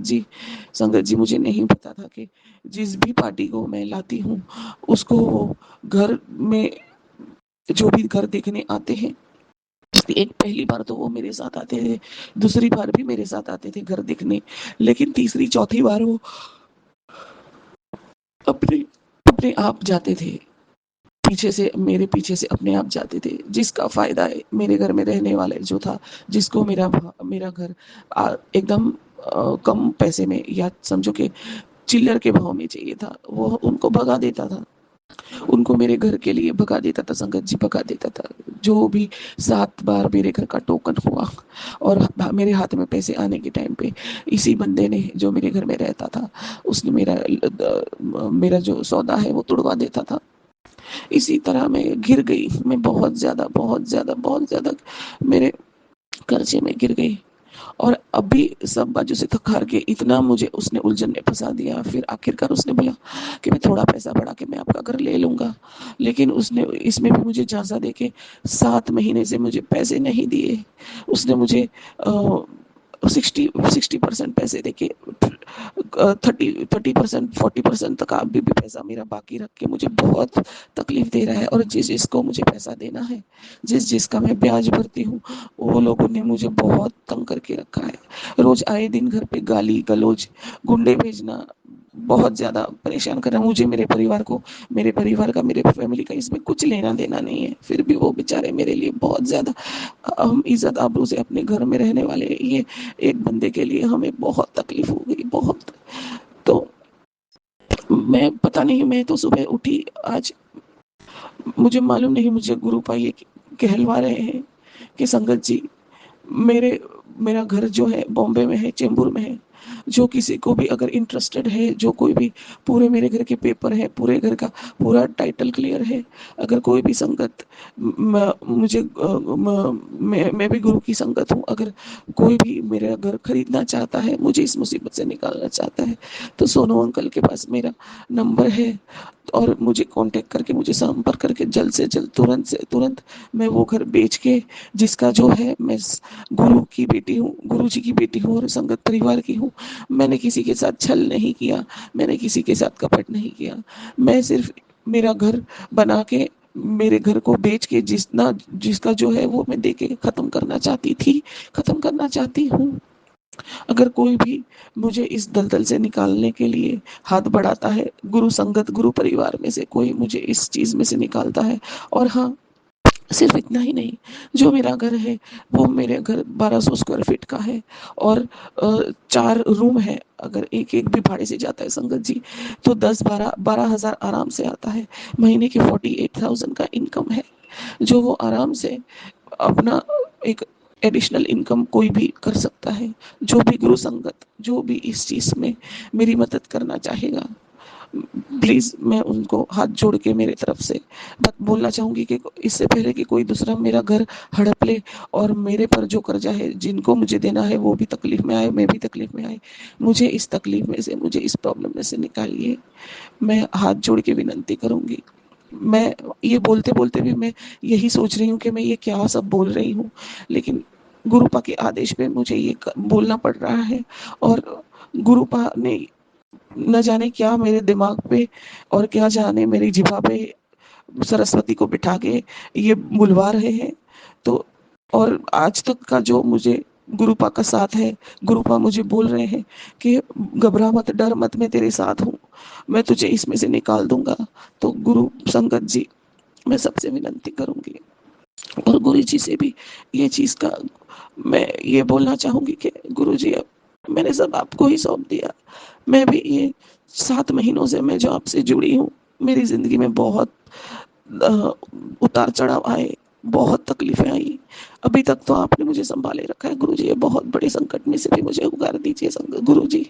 S12: जी मुझे नहीं पता था कि जिस भी पार्टी को मैं लाती हूँ उसको घर में जो भी घर देखने आते हैं, एक पहली बार तो वो मेरे साथ आते थे, दूसरी बार भी मेरे साथ आते थे घर देखने, लेकिन तीसरी चौथी बार वो अपने अपने आप जाते थे, मेरे पीछे से अपने आप जाते थे। जिसका फायदा है मेरे घर में रहने वाले जो था, जिसको मेरा घर एकदम कम पैसे में या समझो कि चिल्लर के भाव में चाहिए था, वो उनको भगा देता था। उनको मेरे घर के लिए भगा देता था। संगत जी भगा देता था। जो भी 7 बार मेरे घर का टोकन हुआ और मेरे हाथ में पैसे आने के टाइम पे इसी बंदे ने जो मेरे घर में रहता था, उसने मेरा जो सौदा है वो तुड़वा देता था। इसी तरह मैं घिर गई। मैं बहुत ज्यादा मेरे कर्जे में गिर गई। और अभी सब बाजू से थक हार के इतना मुझे उसने उलझन में फंसा दिया। फिर आखिरकार उसने बोला कि मैं थोड़ा पैसा बढ़ा के मैं आपका घर ले लूंगा, लेकिन उसने इसमें भी मुझे झांसा देके 7 महीने से मुझे पैसे नहीं दिए। उसने मुझे 60% पैसे देके 30% 40% तक अभी भी पैसा मेरा बाकी रख के मुझे बहुत तकलीफ दे रहा है। और जिसको मुझे पैसा देना है, जिसका मैं ब्याज भरती हूँ, वो लोगों ने मुझे बहुत तंग करके रखा है। रोज आए दिन घर पे गाली गलौज, गुंडे भेजना, बहुत ज्यादा परेशान कर रहा है मुझे। मेरे परिवार का, मेरे फैमिली का इसमें कुछ लेना देना नहीं है, फिर भी वो बेचारे मेरे लिए बहुत ज्यादा हम इज्जत आबरू से अपने घर में रहने वाले ये एक बंदे के लिए हमें बहुत तकलीफ हो गई, बहुत। तो मैं पता नहीं, मैं तो सुबह उठी आज, मुझे मालूम नहीं, मुझे गुरुपा ये कहलवा रहे हैं कि संगत जी मेरा घर जो है बॉम्बे में है, चेंबूर में है। जो किसी को भी अगर इंटरेस्टेड है, जो कोई भी, पूरे मेरे घर के पेपर है, पूरे घर का पूरा टाइटल क्लियर है। अगर कोई भी संगत मुझे मैं भी गुरु की संगत हूँ, अगर कोई भी मेरा घर खरीदना चाहता है, मुझे इस मुसीबत से निकालना चाहता है, तो सोनू अंकल के पास मेरा नंबर है और मुझे कांटेक्ट करके, मुझे संपर्क करके जल्द से जल्द, तुरंत से तुरंत मैं वो घर बेच के, जिसका जो है, मैं गुरु की बेटी हूँ, गुरु जी की बेटी हूँ और संगत परिवार की हूँ। मैंने किसी के साथ छल नहीं किया, मैंने किसी के साथ कपट नहीं किया। मैं सिर्फ मेरा घर बना के, मेरे घर को बेच के जिसका जो है वो मैं दे के खत्म करना चाहती हूँ। अगर कोई भी मुझे इस दलदल से निकालने के लिए हाथ बढ़ाता है, गुरु संगत, गुरु परिवार में से कोई मुझे इस चीज में से निकालता है। और हाँ, सिर्फ इतना ही नहीं, जो मेरा घर है वो मेरे घर 1200 स्क्वायर फीट का है और 4 रूम है। अगर एक एक भी भाड़े से जाता है संगत जी, तो 10-12 हजार आराम से आता है। महीने के 48,000 का इनकम है। जो वो आराम से अपना एक एडिशनल इनकम कोई भी कर सकता है। जो भी गुरु संगत, जो भी इस चीज़ में मेरी मदद करना चाहेगा, प्लीज़ मैं उनको हाथ जोड़ के मेरे तरफ से बात बोलना चाहूँगी कि इससे पहले कि कोई दूसरा मेरा घर हड़प ले और मेरे पर जो कर्जा है जिनको मुझे देना है वो भी तकलीफ में आए, मैं भी तकलीफ में आए, मुझे इस तकलीफ में से, मुझे इस प्रॉब्लम में से निकालिए। मैं हाथ जोड़ के विनंती करूँगी। मैं ये बोलते बोलते भी मैं यही सोच रही हूँ कि मैं ये क्या सब बोल रही हूँ, लेकिन गुरुपा के आदेश पे मुझे ये बोलना पड़ रहा है। और गुरुपा ने न जाने क्या मेरे दिमाग पे और क्या जाने मेरी जिभा पे सरस्वती को बिठा के ये बुलवा रहे हैं। तो और आज तक का जो मुझे गुरुपा का साथ है, गुरुपा मुझे बोल रहे हैं कि घबरा मत, डर मत, मैं तेरे साथ हूँ, मैं तुझे इसमें से निकाल दूंगा। तो गुरु संगत जी, मैं सबसे विनंती करूंगी और गुरु जी से भी ये चीज़ का मैं ये बोलना चाहूँगी कि गुरु जी, अब मैंने सब आपको ही सौंप दिया। मैं भी ये 7 महीनों से मैं जो आपसे जुड़ी हूँ, मेरी ज़िंदगी में बहुत उतार चढ़ाव आए, बहुत तकलीफ़ें आई। अभी तक तो आपने मुझे सँभाले रखा है गुरु जी, ये बहुत बड़े संकट में से भी मुझे उगार दीजिए गुरु जी,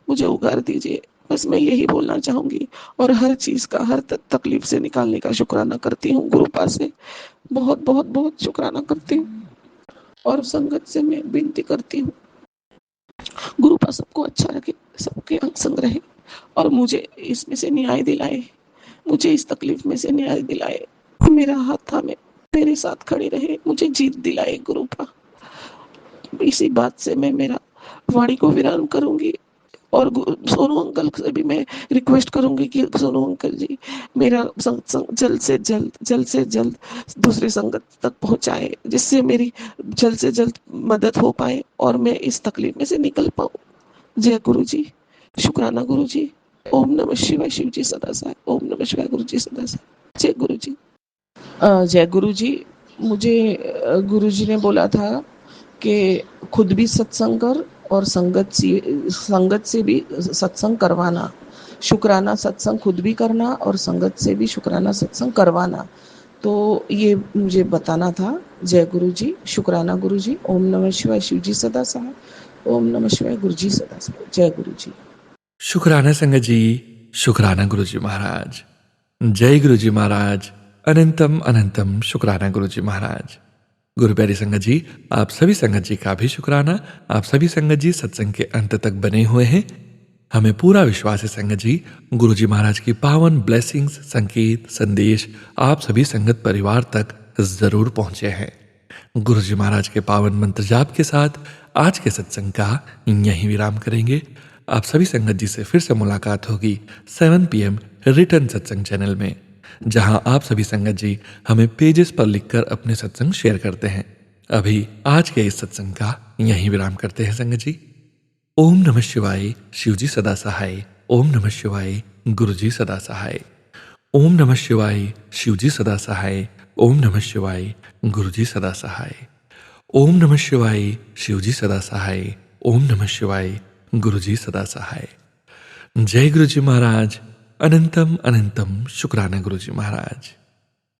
S12: मुझे उगार दीजिए। बस मैं यही बोलना चाहूँगी और हर चीज़ का, हर तकलीफ़ से निकालने का शुक्राना करती हूँ गुरुपा से। बहुत बहुत बहुत शुक्राना करती हूँ और संगत से मैं विनती करती हूँ, गुरुपा सबको अच्छा रखे, सबके अंग संग रहे और मुझे इसमें से न्याय दिलाए, मुझे इस तकलीफ में से न्याय दिलाए, मेरा हाथ थामे मेरे साथ खड़ी रहे, मुझे जीत दिलाए गुरुपा। इसी बात से मैं मेरा वाणी को विराम करूंगी और सोनू अंकल से भी मैं रिक्वेस्ट करूंगी कि सोनू अंकल जी मेरा सत्संग जल्द से जल्द दूसरे संगत तक पहुंचाए, जिससे मेरी जल्द से जल्द मदद हो पाए और मैं इस तकलीफ में से निकल पाऊं। जय गुरु जी, शुक्राना गुरु जी। ओम नमः शिवाय, शिव जी सदा सहाय। ओम नमः शिवाय, गुरु जी सदा सहाय। जय गुरु जी। जय गुरु जी। मुझे गुरु जी ने बोला था कि खुद भी सत्संग कर और संगत से भी सत्संग करवाना। शुक्राना सत्संग खुद भी करना और संगत से भी शुक्राना सत्संग करवाना। तो ये मुझे बताना था। जय गुरु जी, शुक्राना गुरु जी। ओम नमः शिवाय, शिव जी सदा सहाय। ओम नमः शिवाय, गुरु जी सदा सहाय। जय गुरु जी।
S1: शुक्राना संगत जी, शुक्राना गुरु जी महाराज। जय गुरु जी महाराज। अनंतम अनंतम शुक्राना गुरु जी महाराज। गुरु प्यारी संगत जी, आप सभी संगत जी का भी शुक्राना। आप सभी संगत जी सत्संग के अंत तक बने हुए हैं। हमें पूरा विश्वास है संगत जी, गुरु जी महाराज की पावन ब्लेसिंग्स, संकेत, संदेश आप सभी संगत परिवार तक जरूर पहुंचे हैं। गुरु जी महाराज के पावन मंत्र जाप के साथ आज के सत्संग का यहीं विराम करेंगे। आप सभी संगत जी से फिर से मुलाकात होगी 7 PM रिटर्न सत्संग चैनल में, जहां आप सभी संगत जी हमें पेजेस पर लिखकर अपने सत्संग शेयर करते हैं। अभी आज के इस सत्संग का यहीं विराम करते हैं संगत जी। ओम नमः शिवाय, शिव जी सदा सहाय। ओम नमः शिवाय, गुरु जी सदा सहाय। ओम नमः शिवाय, शिव जी सदा सहाय। ओम नमः शिवाय, गुरु जी सदा सहाय। ओम नमः शिवाय, शिव जी सदा सहाय। ओम नमः शिवाय, गुरु जी सदा सहाय। जय गुरु जी महाराज। अनंतम अनंतम शुक्राना गुरु जी महाराज।